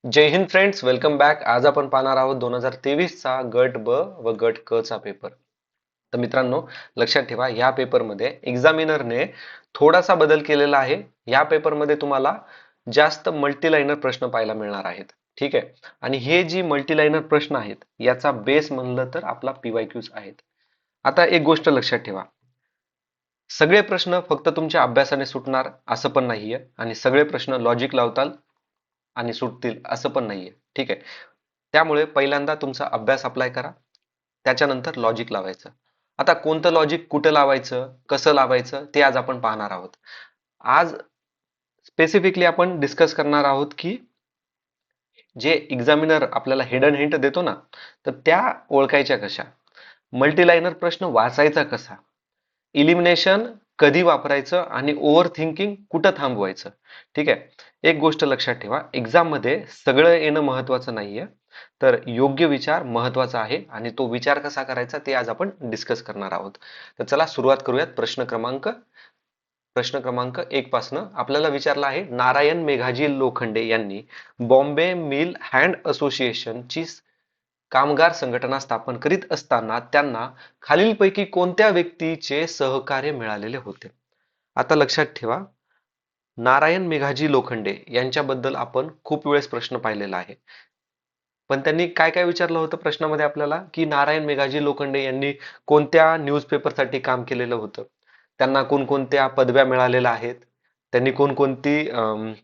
जय Hind friends, welcome back. आज आपण पाहणार आहोत 2023 चा गट ब व गट क चा पेपर. तर मित्रांनो, लक्षात ठेवा, या पेपरमध्ये एक्झामिनरने थोडासा बदल केलेला आहे. या पेपरमध्ये तुम्हाला जास्त मल्टीलाइनर प्रश्न पाहायला मिळणार आहेत. ठीक आहे. आणि हे जी मल्टीलाइनर प्रश्न आहेत, याचा बेस म्हणलं तर आपला पीवायक्यूज आहेत. आता एक गोष्ट लक्षात ठेवा, सगळे प्रश्न फक्त तुमच्या अभ्यासाने सुटणार असं पण नाहीये, आणि सगळे प्रश्न लॉजिक लावताल आणि सुटतील असं पण नाहीये. ठीक आहे. त्यामुळे पहिल्यांदा तुमचा अभ्यास अप्लाय करा, त्याच्यानंतर लॉजिक लावायचं. आता कोणतं लॉजिक कुठं लावायचं, कसं लावायचं, ते आज आपण पाहणार आहोत. आज स्पेसिफिकली आपण डिस्कस करणार आहोत की जे एक्झामिनर आपल्याला हिडन हिंट देतो ना, तर त्या ओळखायच्या कशा, मल्टीलाइनर प्रश्न वाचायचा कसा, इलिमिनेशन कधी वापरायचं आणि ओव्हर थिंकिंग कुठं थांबवायचं. ठीक आहे. एक गोष्ट लक्षात ठेवा, एक्झाम मध्ये सगळं येणं महत्वाचं नाहीये, तर योग्य विचार महत्वाचा आहे, आणि तो विचार कसा करायचा ते आज आपण डिस्कस करणार आहोत. तर चला सुरुवात करूयात. प्रश्न क्रमांक 1 पासनं आपल्याला विचारला आहे, नारायण मेघाजी लोखंडे यांनी बॉम्बे मिल हँड असोसिएशनची कामगार संघटना स्थापन करीत असताना त्यांना खालीलपैकी कोणत्या व्यक्तीचे सहकार्य मिळालेले होते. आता लक्षात ठेवा, नारायण मेघाजी लोखंडे यांच्याबद्दल आपण खूप वेळेस प्रश्न पाहिलेला आहे. पण त्यांनी काय काय विचारलं होतं प्रश्नामध्ये आपल्याला, की नारायण मेघाजी लोखंडे यांनी कोणत्या न्यूजपेपरसाठी काम केलेलं होतं, त्यांना कोणकोणत्या पदव्या मिळालेल्या आहेत, त्यांनी कोणकोणती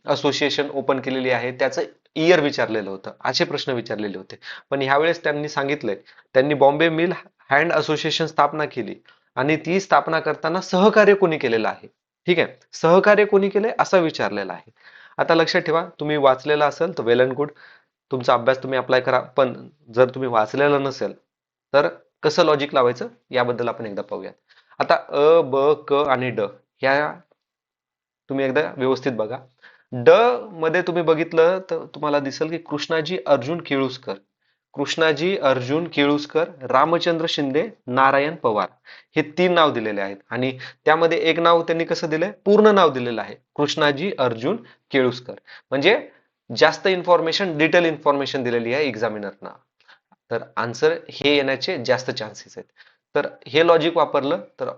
असोसिएशन ओपन केलेली आहे, त्याचं इयर विचारलेलं होतं, असे प्रश्न विचारलेले होते. पण ह्यावेळेस त्यांनी सांगितलंय, त्यांनी बॉम्बे मिल हँड असोसिएशन स्थापना केली, आणि ती स्थापना करताना सहकार्य कोणी केलेलं आहे. ठीक आहे. सहकार्य कोणी केले असं विचारलेलं आहे. आता लक्षात ठेवा, तुम्ही वाचलेलं असेल तर वेल अँड गुड, तुमचा अभ्यास तुम्ही अप्लाय करा. पण जर तुम्ही वाचलेलं नसेल तर कसं लॉजिक लावायचं याबद्दल आपण एकदा पाहूयात. आता अ ब क आणि ड ह्या तुम्ही एकदा व्यवस्थित बघा. ड मध्ये तुम्ही बघितलं तर तुम्हाला दिसेल की कृष्णाजी अर्जुन केळुसकर, कृष्णाजी अर्जुन केळुसकर, रामचंद्र शिंदे, नारायण पवार, हे 3 नाव दिलेले आहेत. आणि त्यामध्ये एक नाव त्यांनी कसं दिलंय, पूर्ण नाव दिलेलं आहे, कृष्णाजी अर्जुन केळुसकर. म्हणजे जास्त इन्फॉर्मेशन, डिटेल इन्फॉर्मेशन दिलेली आहे एक्झामिनरना. तर आन्सर हे येण्याचे जास्त चान्सेस आहेत. तर हे लॉजिक वापरलं तर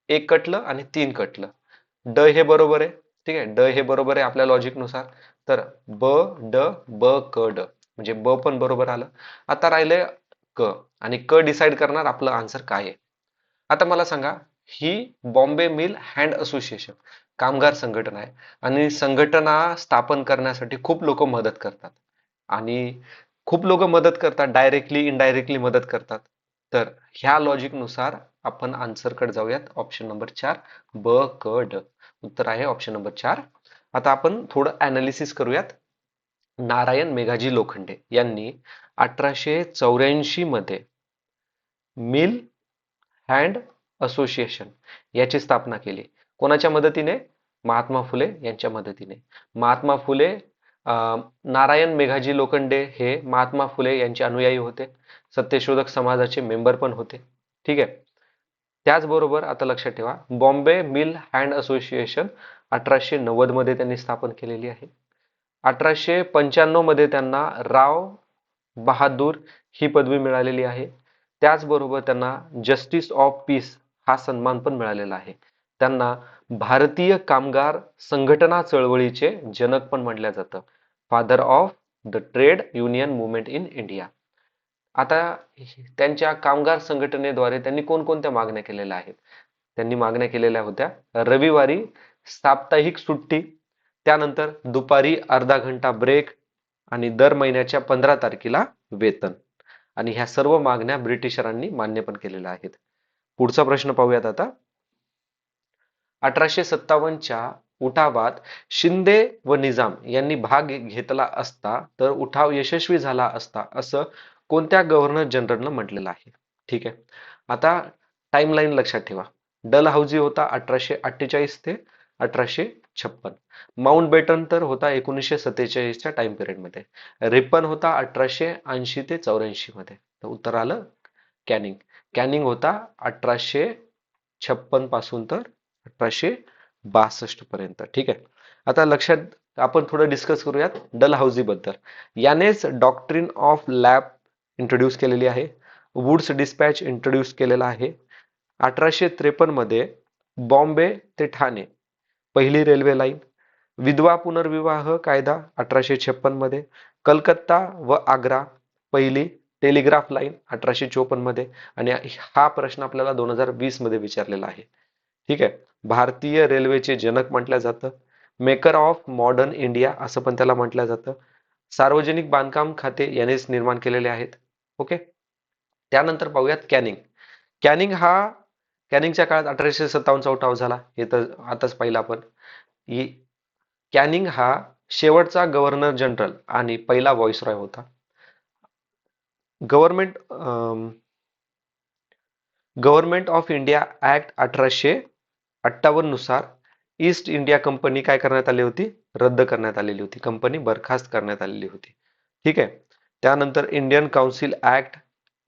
एक कटलं आणि 3 कटलं. ड हे बरोबर आहे. ठीक आहे. ड हे बरोबर आहे आपल्या लॉजिक नुसार. तर ब ड ब क ड, म्हणजे ब पण बरोबर आलं. आता राहिले क, आणि क डिसाइड करणार आपलं आन्सर काय आहे. आता मला सांगा, ही बॉम्बे मिल हँड असोसिएशन कामगार संघटना आहे, आणि संघटना स्थापन करण्यासाठी खूप लोक मदत करतात, आणि खूप लोक मदत करतात, डायरेक्टली इनडायरेक्टली मदत करतात. तर ह्या लॉजिक नुसार आपण आन्सर कडे जाऊयात. ऑप्शन नंबर 4, ब क ड, उत्तर आहे ऑप्शन नंबर 4. आता आपण थोडं अनालिसिस करूयात. नारायण मेघाजी लोखंडे यांनी 1884 मध्ये मिल हँड असोसिएशन याची स्थापना केली. कोणाच्या मदतीने? महात्मा फुले यांच्या मदतीने. महात्मा फुले, नारायण मेघाजी लोखंडे हे महात्मा फुले यांचे अनुयायी होते, सत्यशोधक समाजाचे मेंबर पण होते. ठीक आहे. त्याचबरोबर आता लक्षात ठेवा, बॉम्बे मिल हँड असोसिएशन 1890 मध्ये त्यांनी स्थापन केलेली आहे. 1895 मध्ये त्यांना राव बहादूर ही पदवी मिळालेली आहे. त्याचबरोबर त्यांना जस्टिस ऑफ पीस हा सन्मान पण मिळालेला आहे. त्यांना भारतीय कामगार संघटना चळवळीचे जनक पण म्हटलं जातं, father of the trade union movement in India. आता त्यांच्या कामगार संघटनेद्वारे त्यांनी कोणकोणत्या मागण्या केलेल्या आहेत? त्यांनी मागण्या केलेल्या होत्या, रविवारी साप्ताहिक सुट्टी, त्यानंतर दुपारी अर्धा घंटा ब्रेक, आणि दर महिन्याच्या 15 तारखेला वेतन. आणि ह्या सर्व मागण्या ब्रिटिशरांनी मान्य पण केलेल्या आहेत. पुढचा प्रश्न पाहूयात आता. 1857च्या उठावात शिंदे व निजाम यांनी भाग घेतला असता तर उठाव यशस्वी झाला असता असं कोणत्या गव्हर्नर जनरलनं म्हटलेलं आहे. ठीक आहे. आता टाइमलाईन लक्षात ठेवा. डलहौसी होता 1848 ते 1856. माउंट बेटन तर होता 1947च्या टाइम पिरियड मध्ये. रिपन होता 1880 ते 84 मध्ये. तर उत्तर आलं कॅनिंग. कॅनिंग होता 1856 पासून तर 1862 पर्यंत. ठीक आहे. आता लक्षात आपण थोडं डिस्कस करूयात डलहौसी बद्दल. यानेच डॉक्ट्रिन ऑफ लॅब इंट्रोड्यूस केलेली आहे. वुड्स डिस्पॅच इंट्रोड्यूस केलेला आहे. 1853 मध्ये बॉम्बे ते ठाणे पहिली रेल्वे लाईन. विधवा पुनर्विवाह कायदा 1856 मध्ये. कलकत्ता व आग्रा पहिली टेलिग्राफ लाईन 1854 मध्ये. आणि हा प्रश्न आपल्याला 2020 मध्ये विचारलेला आहे. ठीक आहे. भारतीय रेल्वेचे जनक म्हटलं जातं. मेकर ऑफ मॉडर्न इंडिया असं पण त्याला म्हटलं जातं. सार्वजनिक बांधकाम खाते यानेच निर्माण केलेले आहेत. ओके. त्यानंतर पाहूयात कॅनिंग. कॅनिंग हा कॅनिंगच्या काळात 1857 चा उठाव झाला. हे तर आताच पाहिलं आपण. कॅनिंग हा शेवटचा गव्हर्नर जनरल आणि पहिला व्हॉइसरॉय होता. Government government of India act 1858 नुसार ईस्ट इंडिया कंपनी काय करण्यात आली होती? रद्द करण्यात आलेली होती. कंपनी बरखास्त करण्यात आलेली होती. ठीक आहे. त्यानंतर इंडियन काउन्सिल ऍक्ट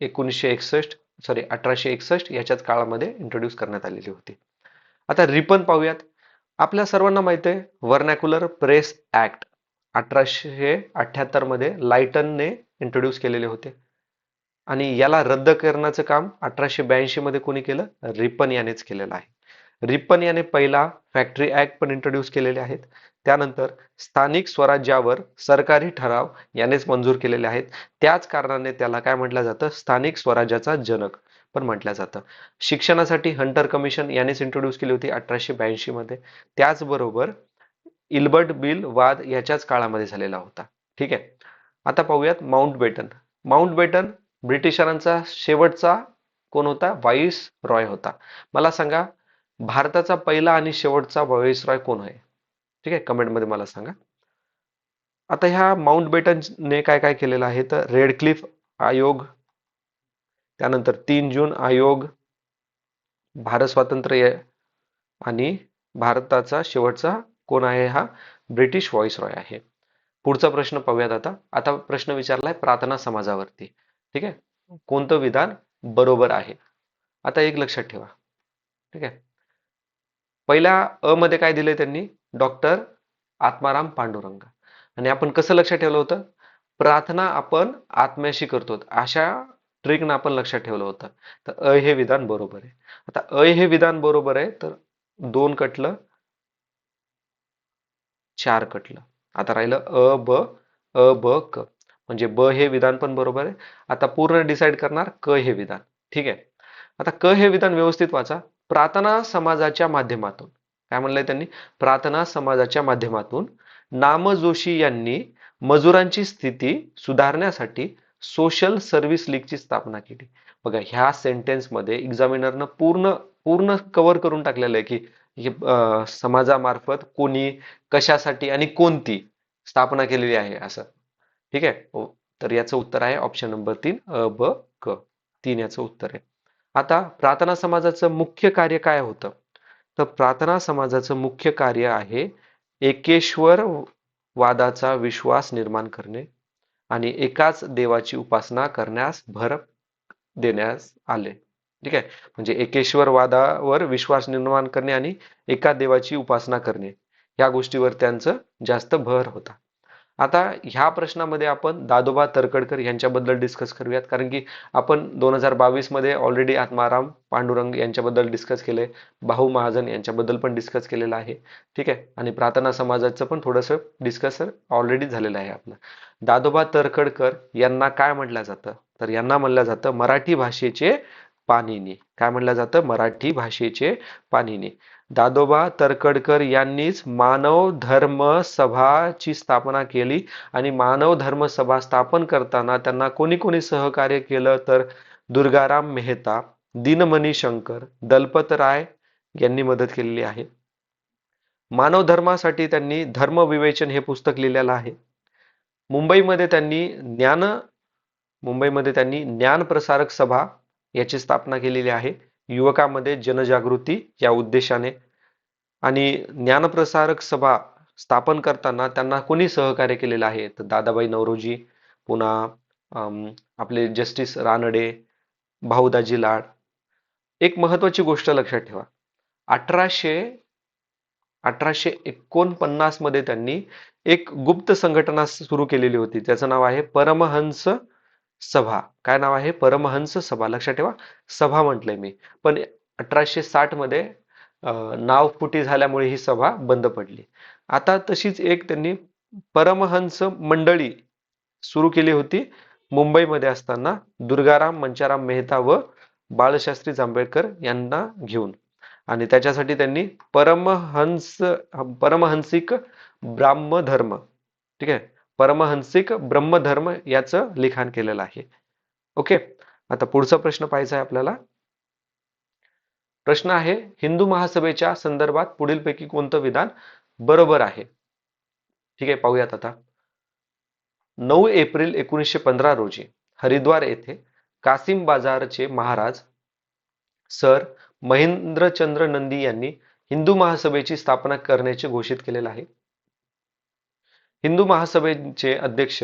1861 याच्याच काळामध्ये इंट्रोड्यूस करण्यात आलेली होती. आता रिपन पाहूयात. आपल्या सर्वांना माहिती आहे व्हर्नॅक्युलर प्रेस ऍक्ट 1878 मध्ये लायटनने इंट्रोड्यूस केलेले होते. आणि याला रद्द करण्याचं काम 1882 मध्ये कोणी केलं? रिपन यानेच केलेलं आहे. रिपन याने पहिला फॅक्टरी ऍक्ट पण इंट्रोड्यूस केलेले आहेत. त्यानंतर स्थानिक स्वराज्यावर सरकारी ठराव यानेच मंजूर केलेले आहेत. त्याच कारणाने त्याला काय म्हटलं जातं? स्थानिक स्वराज्याचा जनक पण म्हटलं जातं. शिक्षणासाठी हंटर कमिशन यानेच इंट्रोड्यूस केली होती 1882 मध्ये. त्याचबरोबर इल्बर्ट बिल वाद याच्याच काळामध्ये झालेला होता. ठीक आहे. आता पाहूयात माउंटबेटन. माउंटबेटन ब्रिटिशांचा शेवटचा कोण होता? व्हाईस रॉय होता. मला सांगा भारताचा पहिला आणि शेवटचा व्हाईस रॉय कोण आहे? ठीक आहे, कमेंट मध्ये मला सांगा. आता ह्या माउंटबेटनने काय काय केलेलं आहे तर रेड क्लिफ आयोग, त्यानंतर 3 जून आयोग, भारत स्वातंत्र्य आणि भारताचा शेवटचा कोण आहे? हा ब्रिटिश व्हॉइस रॉय आहे. पुढचा प्रश्न पाहूयात आता. आता प्रश्न विचारलाय प्रार्थना समाजावरती. ठीक आहे. कोणतं विधान बरोबर आहे? आता एक लक्षात ठेवा. ठीक आहे. पहिल्या अ मध्ये काय दिलंय त्यांनी? डॉक्टर आत्माराम पांडुरंग. आणि आपण कसं लक्षात ठेवलं होतं? प्रार्थना आपण आत्म्याशी करतो अशा ट्रिकनं आपण लक्षात ठेवलं होतं. तर अ हे विधान बरोबर आहे. आता अ हे विधान बरोबर आहे तर 2 कटलं, 4 कटलं. आता राहिलं अ, ब, क. म्हणजे ब हे विधान पण बरोबर आहे. आता पूर्ण डिसाईड करणार क हे विधान. ठीक आहे. आता क हे विधान व्यवस्थित वाचा. प्रार्थना समाजाच्या माध्यमातून काय म्हणलंय त्यांनी? प्रार्थना समाजाच्या माध्यमातून नामजोशी यांनी मजुरांची स्थिती सुधारण्यासाठी सोशल सर्व्हिस लीगची स्थापना केली. बघा ह्या सेंटेन्स मध्ये एक्झामिनरनं पूर्ण पूर्ण कव्हर करून टाकलेलं आहे की समाजामार्फत कोणी, कशासाठी आणि कोणती स्थापना केलेली आहे असं. ठीक आहे. तर याचं उत्तर आहे ऑप्शन नंबर 3 अ, ब, क. 3 याचं उत्तर आहे. आता प्रार्थना समाजाचं मुख्य कार्य काय होतं? तर प्रार्थना समाजाचं मुख्य कार्य आहे एकेश्वर वादाचा विश्वास निर्माण करणे आणि एकाच देवाची उपासना करण्यास भर देण्यास आले. ठीक आहे. म्हणजे एकेश्वर वादावर विश्वास निर्माण करणे आणि एका देवाची उपासना करणे या गोष्टीवर त्यांचं जास्त भर होता. आता ह्या प्रश्नामध्ये आपण दादोबा तरखडकर यांच्याबद्दल डिस्कस करूयात. कारण की आपण 2022 मध्ये ऑलरेडी आत्माराम पांडुरंग यांच्याबद्दल डिस्कस केले, भाऊ महाजन यांच्याबद्दल पण डिस्कस केलेलं आहे. ठीक आहे. आणि प्रार्थना समाजाचं पण थोडंसं डिस्कस ऑलरेडी झालेलं आहे आपलं. दादोबा तरखडकर यांना काय म्हटलं जातं? तर यांना म्हणलं जातं मराठी भाषेचे पाणिनी. काय म्हणलं जातं? मराठी भाषेचे पाणिनी. दादोबा तरखडकर यांनीच मानव धर्म सभाची स्थापना केली आणि मानव धर्म सभा स्थापन करताना त्यांना कोणी कोणी सहकार्य केलं तर दुर्गाराम मेहता, दिनमणी शंकर, दलपत राय यांनी मदत केलेली आहे. मानव धर्मासाठी त्यांनी धर्मविवेचन हे पुस्तक लिहिलेलं आहे. मुंबईमध्ये त्यांनी ज्ञान प्रसारक सभा याची स्थापना केलेली आहे युवकांमध्ये जनजागृती या उद्देशाने. आणि ज्ञानप्रसारक सभा स्थापन करताना त्यांना कोणी सहकार्य केलेलं आहे? तर दादाभाई नौरोजी, पुन्हा आपले जस्टिस रानडे, भाऊदाजी लाड. एक महत्वाची गोष्ट लक्षात ठेवा. 1849 मध्ये त्यांनी एक गुप्त संघटना सुरू केलेली होती, त्याचं नाव आहे परमहंस सभा. काय नाव आहे? परमहंस सभा. लक्षात ठेवा, सभा म्हटलंय मी. पण 1860 मध्ये नाव फुटी झाल्यामुळे ही सभा बंद पडली. आता तशीच एक त्यांनी परमहंस मंडळी सुरू केली होती मुंबईमध्ये असताना, दुर्गाराम मंचाराम मेहता व बाळशास्त्री जांभेडकर यांना घेऊन. आणि त्याच्यासाठी त्यांनी परमहंसिक ब्राह्मधर्म, ठीक आहे, परमहंसिक ब्रह्मधर्म याचं लिखाण केलेलं आहे. ओके. आता पुढचा प्रश्न पाहायचा आहे आपल्याला. प्रश्न आहे, हिंदू महासभेच्या संदर्भात पुढीलपैकी कोणतं विधान बरोबर आहे? ठीक आहे, पाहूयात आता. 9 एप्रिल 1915 रोजी हरिद्वार येथे कासिम बाजारचे महाराज सर महेंद्रचंद्र नंदी यांनी हिंदू महासभेची स्थापना करण्याचे घोषित केलेलं आहे. हिंदू महासभेचे अध्यक्ष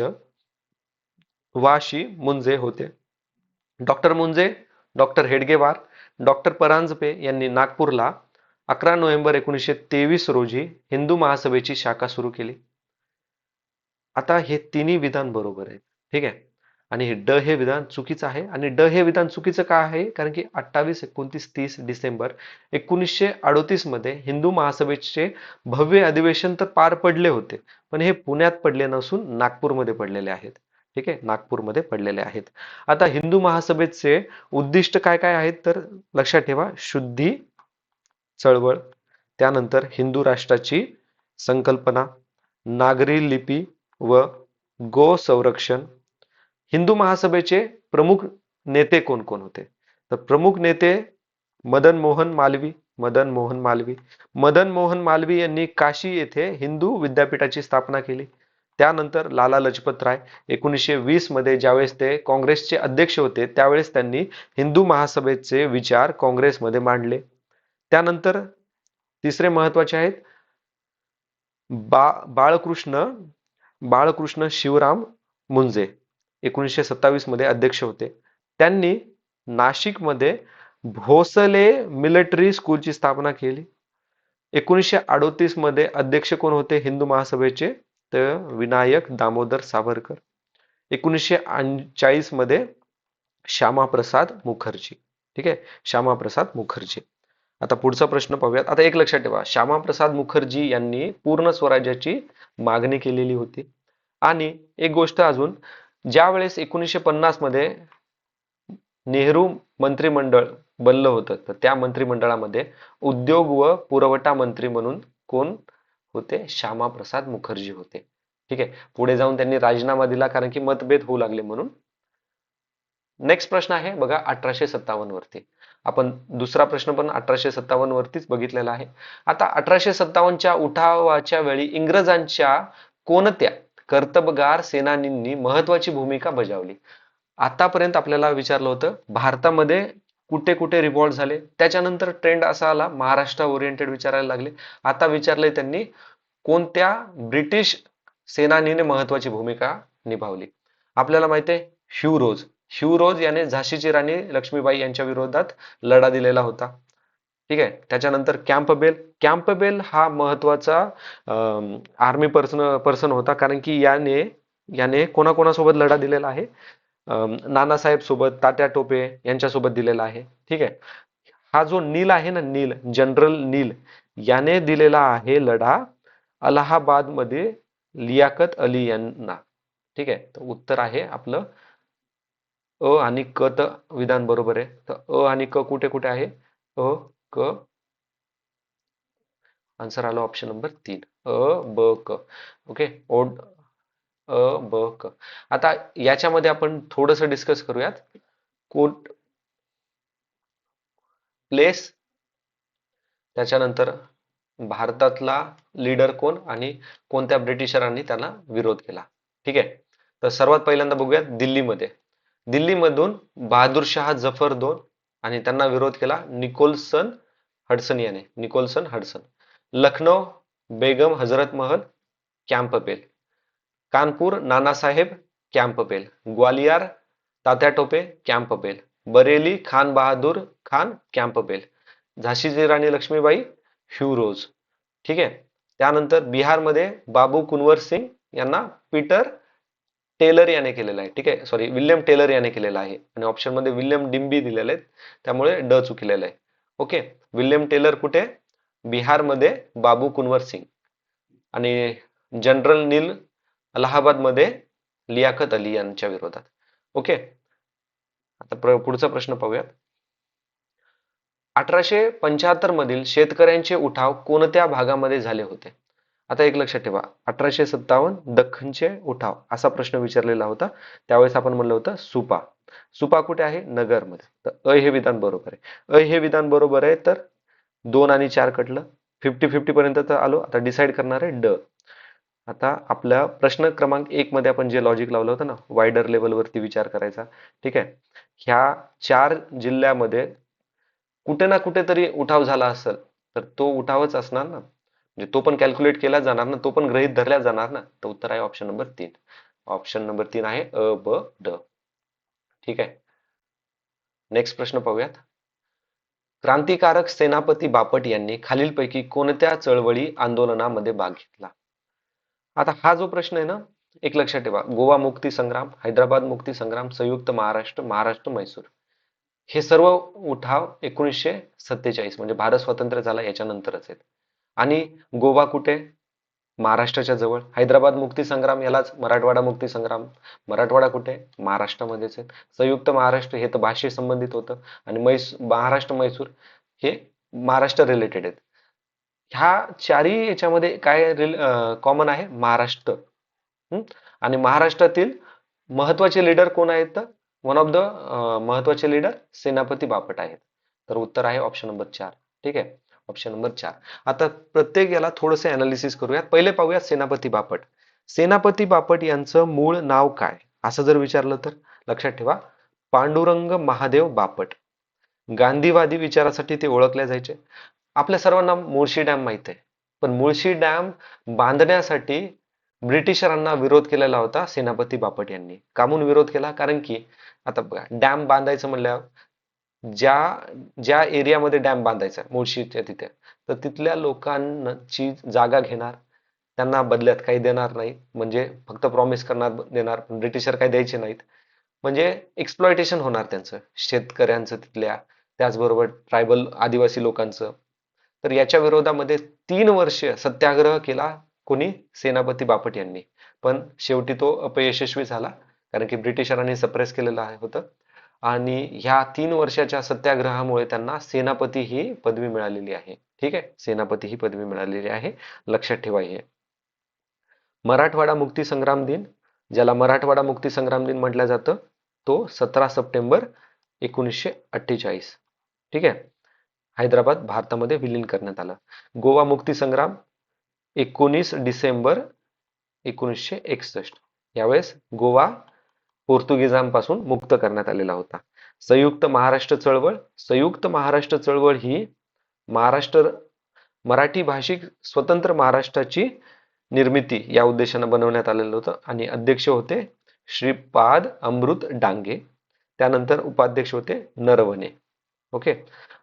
वाशी मुंजे होते. डॉक्टर मुंजे, डॉक्टर हेडगेवार, डॉक्टर परांजपे यांनी नागपूरला 11 नोव्हेंबर 1923 रोजी हिंदू महासभेची शाखा सुरू केली. आता हे तिन्ही विधान बरोबर आहे, ठीक आहे. आणि हे ड हे विधान चुकीचं आहे. आणि ड हे विधान चुकीचं का आहे? कारण की 28, 29, 30 डिसेंबर 1938 मध्ये हिंदू महासभेचे भव्य अधिवेशन तर पार पडले होते, पण हे पुण्यात पडले नसून नागपूरमध्ये पडलेले आहेत. ठीक आहे, नागपूरमध्ये पडलेले आहेत. आता हिंदू महासभेचे उद्दिष्ट काय काय आहेत तर लक्षात ठेवा. शुद्धी चळवळ, त्यानंतर हिंदू राष्ट्राची संकल्पना, नागरी लिपी व गो संरक्षण. हिंदू महासभेचे प्रमुख नेते कोण कोण होते? तर प्रमुख नेते मदन मोहन मालवी. मदन मोहन मालवी यांनी काशी येथे हिंदू विद्यापीठाची स्थापना केली. त्यानंतर लाला लजपत राय 1920 मध्ये ज्यावेळेस ते काँग्रेसचे अध्यक्ष होते, त्यावेळेस त्यांनी हिंदू महासभेचे विचार काँग्रेसमध्ये मांडले. त्यानंतर तिसरे महत्वाचे आहेत बाळकृष्ण बाळकृष्ण शिवराम मुंजे 1927 मध्ये अध्यक्ष होते. त्यांनी नाशिकमध्ये भोसले मिलिटरी स्कूलची स्थापना केली. 1938 मध्ये अध्यक्ष कोण होते हिंदू महासभेचे? तर विनायक दामोदर सावरकर. 1940 मध्ये श्यामाप्रसाद मुखर्जी. ठीक आहे, श्यामाप्रसाद मुखर्जी. आता पुढचा प्रश्न पाहूयात. आता एक लक्षात ठेवा, श्यामाप्रसाद मुखर्जी यांनी पूर्ण स्वराज्याची मागणी केलेली होती. आणि एक गोष्ट अजून, ज्या वेळेस 1950 मध्ये नेहरू मंत्रिमंडळ बनलं होतं, तर त्या मंत्रिमंडळामध्ये उद्योग व पुरवठा मंत्री म्हणून कोण होते? श्यामाप्रसाद मुखर्जी होते. ठीक आहे, पुढे जाऊन त्यांनी राजीनामा दिला कारण की मतभेद होऊ लागले म्हणून. नेक्स्ट प्रश्न आहे बघा 1857 वरती. आपण दुसरा प्रश्न पण 1857 वरतीच बघितलेला आहे. आता 1857च्या उठावाच्या वेळी इंग्रजांच्या कोणत्या कर्तबगार सेनानींनी महत्वाची भूमिका बजावली? आतापर्यंत आपल्याला विचारलं होतं भारतामध्ये कुठे कुठे रिव्हॉल्ट झाले, त्याच्यानंतर ट्रेंड असा आला महाराष्ट्र ओरिएंटेड विचारायला लागले. आता विचारलंय त्यांनी कोणत्या ब्रिटिश सेनानीने महत्वाची भूमिका निभावली? आपल्याला माहिती आहे ह्यू रोज याने झाशीची राणी लक्ष्मीबाई यांच्या विरोधात लढा दिलेला होता. ठीक आहे, त्याच्यानंतर कॅम्पबेल हा महत्वाचा आर्मी पर्सन होता, कारण की याने कोणाकोणासोबत लढा दिलेला आहे? नानासाहेब सोबत, तात्या टोपे यांच्यासोबत दिलेला आहे. ठीक आहे, हा जो नील आहे ना, जनरल नील याने दिलेला आहे लढा अलाहाबाद मध्ये लियाकत अली यांना. ठीक आहे, तर उत्तर आहे आपलं अ आणि क. तर विधान बरोबर आहे. तर अ आणि क कुठे कुठे आहे? अ क. आन्सर आलं ऑप्शन नंबर 3, अ ब क. ओके, ओड अ ब क. आता याच्यामध्ये आपण थोडंसं डिस्कस करूयात. कोट प्लेस, त्याच्यानंतर भारतातला लीडर कोण आणि कोणत्या ब्रिटिशरांनी त्यांना विरोध केला. ठीक आहे, तर सर्वात पहिल्यांदा बघूयात दिल्लीमधून बहादूर शाह जफर 2 आणि त्यांना विरोध केला Nicholson Hudson. Lucknow Begum Hazrat Mahal Campbell. Kanpur Nanasaheb Campbell. Gwalior Tatya Tope Campbell. Bareilly Khan Bahadur Khan Campbell. झाशीची राणी लक्ष्मीबाई ह्यू रोज. ठीक आहे, त्यानंतर बिहारमध्ये बाबू कुन्वर सिंग यांना पीटर टेलर याने केलेला आहे. ठीक आहे, सॉरी, विल्यम टेलर याने केलेला आहे. आणि ऑप्शन मध्ये विल्यम डिम्बी दिलेले आहेत, त्यामुळे ड चुकलेलं आहे. ओके, विल्यम टेलर कुठे? बिहारमध्ये बाबू कुन्वर सिंग. आणि जनरल नील अलाहाबादमध्ये लियाकत अली यांच्या विरोधात. ओके, आता पुढचा प्रश्न पाहूयात. 1875 मधील शेतकऱ्यांचे उठाव कोणत्या भागामध्ये झाले होते? आता एक लक्षात ठेवा, 1857 दख्खनचे उठाव असा प्रश्न विचारलेला होता. त्यावेळेस आपण म्हणलं होतं सुपा. सुपा कुठे आहे? नगरमध्ये. तर अ हे विधान बरोबर आहे. अ हे विधान बरोबर आहे, तर 2 आणि 4 कटलं. 50-50 पर्यंत तर आलो. आता डिसाईड करणार आहे ड. आता आपल्या प्रश्न क्रमांक 1 मध्ये आपण जे लॉजिक लावलं होतं ना, वायडर लेवलवरती विचार करायचा. ठीक आहे, ह्या 4 जिल्ह्यामध्ये कुठे ना कुठेतरी उठाव झाला असेल, तर तो उठावच असणार ना. म्हणजे तो पण कॅल्क्युलेट केला जाणार ना, तो पण गृहीत धरला जाणार ना. तर उत्तर आहे ऑप्शन नंबर 3. ऑप्शन नंबर 3 आहे अ ब ड. ठीक आहे, नेक्स्ट प्रश्न पाहूयात. क्रांतिकारक सेनापती बापट यांनी खालीलपैकी कोणत्या चळवळी आंदोलनामध्ये भाग घेतला? आता हा जो प्रश्न आहे ना, एक लक्षात ठेवा, गोवा मुक्ती संग्राम, हैदराबाद मुक्ती संग्राम, संयुक्त महाराष्ट्र, महाराष्ट्र मैसूर, हे सर्व उठाव 1947 म्हणजे भारत स्वतंत्र झाला याच्यानंतरच आहेत. आणि गोवा कुठे? महाराष्ट्राच्या जवळ. हैदराबाद मुक्ती संग्राम यालाच मराठवाडा मुक्ती संग्राम, मराठवाडा कुठे? महाराष्ट्रामध्येच आहे. संयुक्त महाराष्ट्र हे तर भाषे संबंधित होतं. आणि महाराष्ट्र मैसूर हे महाराष्ट्र रिलेटेड आहेत. ह्या चारही याच्यामध्ये काय कॉमन आहे? महाराष्ट्र. आणि महाराष्ट्रातील महत्वाचे लीडर कोण आहेत? वन ऑफ द महत्वाचे लीडर सेनापती बापट आहेत. तर उत्तर आहे ऑप्शन नंबर 4. ठीक आहे, ऑप्शन नंबर 4. आता प्रत्येक याला थोडंसं अनालिसिस करूयात. पहिले पाहूयात सेनापती बापट. सेनापती बापट यांचं मूळ नाव काय, असं जर विचारलं तर लक्षात ठेवा, पांडुरंग महादेव बापट. गांधीवादी विचारासाठी ते ओळखले जायचे. आपल्या सर्वांना मुळशी डॅम माहित आहे, पण मुळशी डॅम बांधण्यासाठी ब्रिटिशरांना विरोध केलेला होता सेनापती बापट यांनी. का म्हणून विरोध केला? कारण की आता बघा, डॅम बांधायचं म्हणल्यावर ज्या ज्या एरियामध्ये डॅम बांधायचा मुळशीच्या तिथे, तर तिथल्या लोकांची जागा घेणार, त्यांना बदल्यात काही देणार नाही, म्हणजे फक्त प्रॉमिस करणार देणार, पण ब्रिटिशर काही द्यायचे नाहीत. म्हणजे एक्सप्लॉयटेशन होणार त्यांचं, शेतकऱ्यांचं तिथल्या, त्याचबरोबर ट्रायबल आदिवासी लोकांचं. तर याच्या विरोधामध्ये 3 वर्ष सत्याग्रह केला कोणी? सेनापती बापट यांनी. पण शेवटी तो अपयशस्वी झाला, कारण की ब्रिटिशरांनी सप्रेस केलेलं होतं. आणि ह्या 3 वर्षाच्या सत्याग्रहामुळे त्यांना सेनापती ही पदवी मिळालेली आहे. ठीक आहे, सेनापती ही पदवी मिळालेली आहे, लक्षात ठेवा हे. मराठवाडा मुक्ती संग्राम दिन, ज्याला मराठवाडा मुक्ती संग्राम दिन म्हटलं जातं, तो 17 सप्टेंबर 1948. ठीक आहे, हैदराबाद भारतामध्ये विलीन करण्यात आलं. गोवा मुक्ती संग्राम 19 डिसेंबर 1961. यावेळेस गोवा पोर्तुगीजांपासून मुक्त करण्यात आलेला होता. संयुक्त महाराष्ट्र चळवळ, संयुक्त महाराष्ट्र चळवळ ही महाराष्ट्र मराठी भाषिक स्वतंत्र महाराष्ट्राची निर्मिती या उद्देशाने बनवण्यात आलेलं होतं. आणि अध्यक्ष होते श्रीपाद अमृत डांगे. त्यानंतर उपाध्यक्ष होते नरवणे. ओके,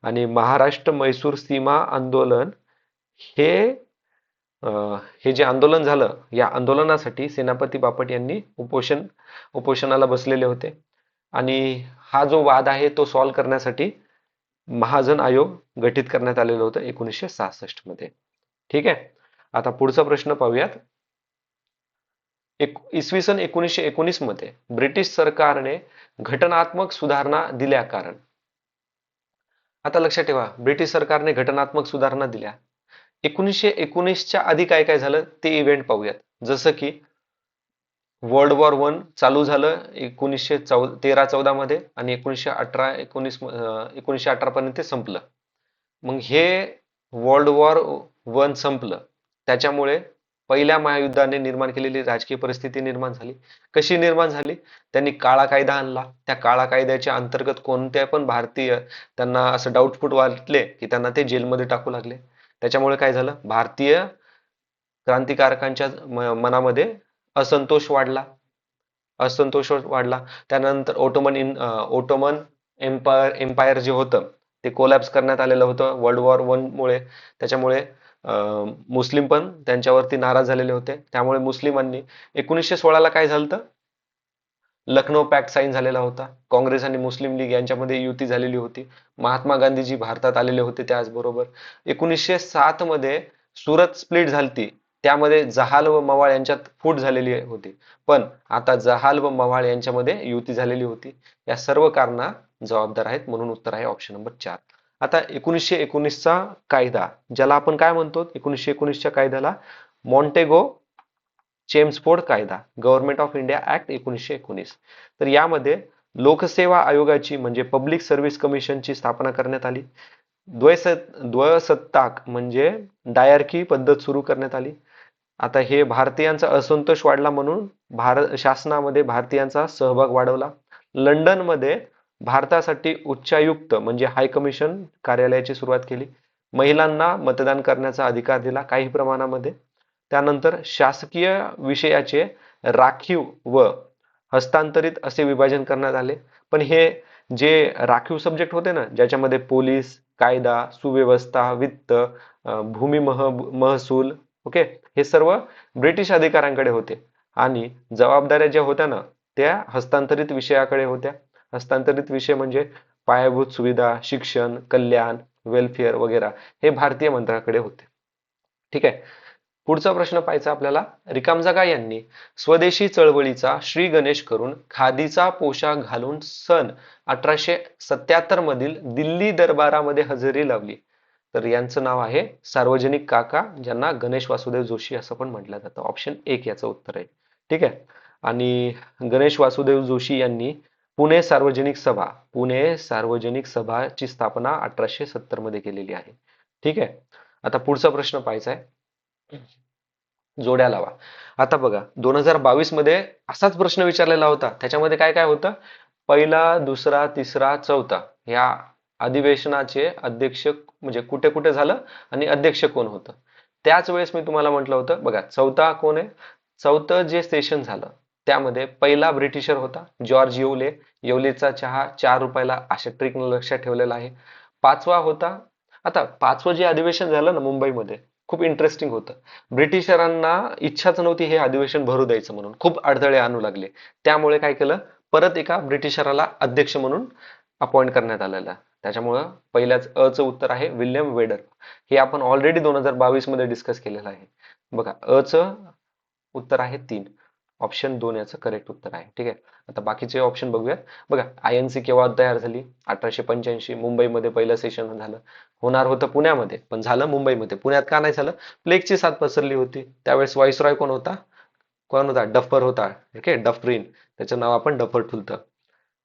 आणि महाराष्ट्र मैसूर सीमा आंदोलन हे हे जे आंदोलन झालं, या आंदोलनासाठी सेनापती बापट यांनी उपोषणाला बसलेले होते. आणि हा जो वाद आहे तो सॉल्व्ह करण्यासाठी महाजन आयोग गठीत करण्यात आलेलं होतं 1966 मध्ये. ठीक आहे, आता पुढचा प्रश्न पाहूयात. इसवी सन 1919 मध्ये ब्रिटिश सरकारने घटनात्मक सुधारणा दिल्या कारण. आता लक्षात ठेवा, ब्रिटिश सरकारने घटनात्मक सुधारणा दिल्या. 1919च्या आधी काय काय झालं ते इव्हेंट पाहूयात. जसं की वर्ल्ड वॉर 1 चालू झालं 1913-14 मध्ये, आणि 1918 पर्यंत ते संपलं. मग हे वर्ल्ड वॉर 1 संपलं, त्याच्यामुळे पहिल्या महायुद्धाने निर्माण केलेली राजकीय परिस्थिती निर्माण झाली. कशी निर्माण झाली? त्यांनी काळा कायदा आणला. त्या काळा कायद्याच्या अंतर्गत कोणत्या पण भारतीय त्यांना असं डाऊटफुल वाटले की त्यांना ते जेलमध्ये टाकू लागले. त्याच्यामुळे काय झालं? भारतीय क्रांतिकारकांच्या मनामध्ये असंतोष वाढला. त्यानंतर ओटोमन एम्पायर जे होतं ते कोलॅप्स करण्यात आलेलं होतं वर्ल्ड वॉर 1 मुळे. त्याच्यामुळे मुस्लिम पण त्यांच्यावरती नाराज झालेले होते. त्यामुळे मुस्लिमांनी 1916ला काय झालं, लखनौ पॅक्ट साईन झालेला होता. काँग्रेस आणि मुस्लिम लीग यांच्यामध्ये युती झालेली होती. महात्मा गांधीजी भारतात आलेले होते त्याचबरोबर. 1907 मध्ये सुरत स्प्लिट झालती. त्यामध्ये जहाल व मवाळ यांच्यात फूट झालेली होती. पण आता जहाल व मवाळ यांच्यामध्ये युती झालेली होती. या सर्व कारणा जबाबदार आहेत, म्हणून उत्तर आहे ऑप्शन नंबर 4. आता 1919चा कायदा, ज्याला आपण काय म्हणतो, 1919च्या कायद्याला मॉन्टेगो चेम्सफोर्ड कायदा, गव्हर्नमेंट ऑफ इंडिया ऍक्ट 1919. तर यामध्ये लोकसेवा आयोगाची म्हणजे पब्लिक सर्व्हिस कमिशनची स्थापना करण्यात आली. द्वयसत्ताक म्हणजे डायरकी पद्धत सुरू करण्यात आली. आता हे भारतीयांचा असंतोष वाढला म्हणून भारत शासनामध्ये भारतीयांचा सहभाग वाढवला. लंडनमध्ये भारतासाठी उच्चायुक्त म्हणजे हाय कमिशन कार्यालयाची सुरुवात केली. महिलांना मतदान करण्याचा अधिकार दिला काही प्रमाणामध्ये. त्यानंतर शासकीय विषयाचे राखीव व हस्तांतरित असे विभाजन करण्यात आले. पण हे जे राखीव सब्जेक्ट होते ना, ज्याच्यामध्ये पोलीस, कायदा, सुव्यवस्था, वित्त, भूमी महसूल, ओके, हे सर्व ब्रिटिश अधिकाऱ्यांकडे होते. आणि जबाबदाऱ्या ज्या होत्या ना, त्या हस्तांतरित विषयाकडे होत्या. हस्तांतरित विषय म्हणजे पायाभूत सुविधा, शिक्षण, कल्याण, वेलफेअर वगैरे हे भारतीय मंत्र्याकडे होते. ठीक आहे. पुढचा प्रश्न पाहायचा आपल्याला. रिकाम जागा यांनी स्वदेशी चळवळीचा श्री गणेश करून खादीचा पोशाख घालून सन 1877 मधील दिल्ली दरबारामध्ये हजेरी लावली. तर यांचं नाव आहे सार्वजनिक काका, ज्यांना गणेश वासुदेव जोशी असं पण म्हटलं जातं. ऑप्शन 1 याचं उत्तर आहे. ठीक आहे. आणि गणेश वासुदेव जोशी यांनी पुणे सार्वजनिक सभाची स्थापना 1870 मध्ये केलेली आहे. ठीक आहे. आता पुढचा प्रश्न पाहायचा आहे. जोड्या लावा. आता बघा, 2022 मध्ये असाच प्रश्न विचारलेला होता. त्याच्यामध्ये काय काय होतं, पहिला, दुसरा, तिसरा, चौथा या अधिवेशनाचे अध्यक्ष म्हणजे कुठे कुठे झालं आणि अध्यक्ष कोण होतं. त्याच वेळेस मी तुम्हाला म्हटलं होतं बघा, चौथा कोण आहे, चौथं जे सेशन झालं त्यामध्ये पहिला ब्रिटिशर होता जॉर्ज येवले. येवलेचा चहा 4 रुपयाला, अशा ट्रिक लक्षात ठेवलेला आहे. पाचवा होता, आता पाचवं जे अधिवेशन झालं ना मुंबईमध्ये, खूप इंटरेस्टिंग होतं. ब्रिटिशरांना इच्छाच नव्हती हे अधिवेशन भरू द्यायचं, म्हणून खूप अडथळे आणू लागले. त्यामुळे काय केलं, परत एका ब्रिटिशराला अध्यक्ष म्हणून अपॉइंट करण्यात आलेला. त्याच्यामुळं पहिल्याच अ चं उत्तर आहे विल्यम वेडर. हे आपण ऑलरेडी 2022 मध्ये डिस्कस केलेलं आहे. बघा, अ चं उत्तर आहे 3. ऑप्शन 2 याचं करेक्ट उत्तर आहे. ठीक आहे. आता बाकीचे ऑप्शन बघूयात. बघा, आयएनसी केव्हा तयार झाली, 1885. मुंबईमध्ये पहिलं सेशन झालं. होणार होतं पुण्यामध्ये, पण झालं मुंबईमध्ये. पुण्यात का नाही झालं, प्लेगची साथ पसरली होती. त्यावेळेस व्हाईसरॉय कोण होता, डफर होता. ओके, डफरीन, त्याचं नाव आपण डफर ठुलतं.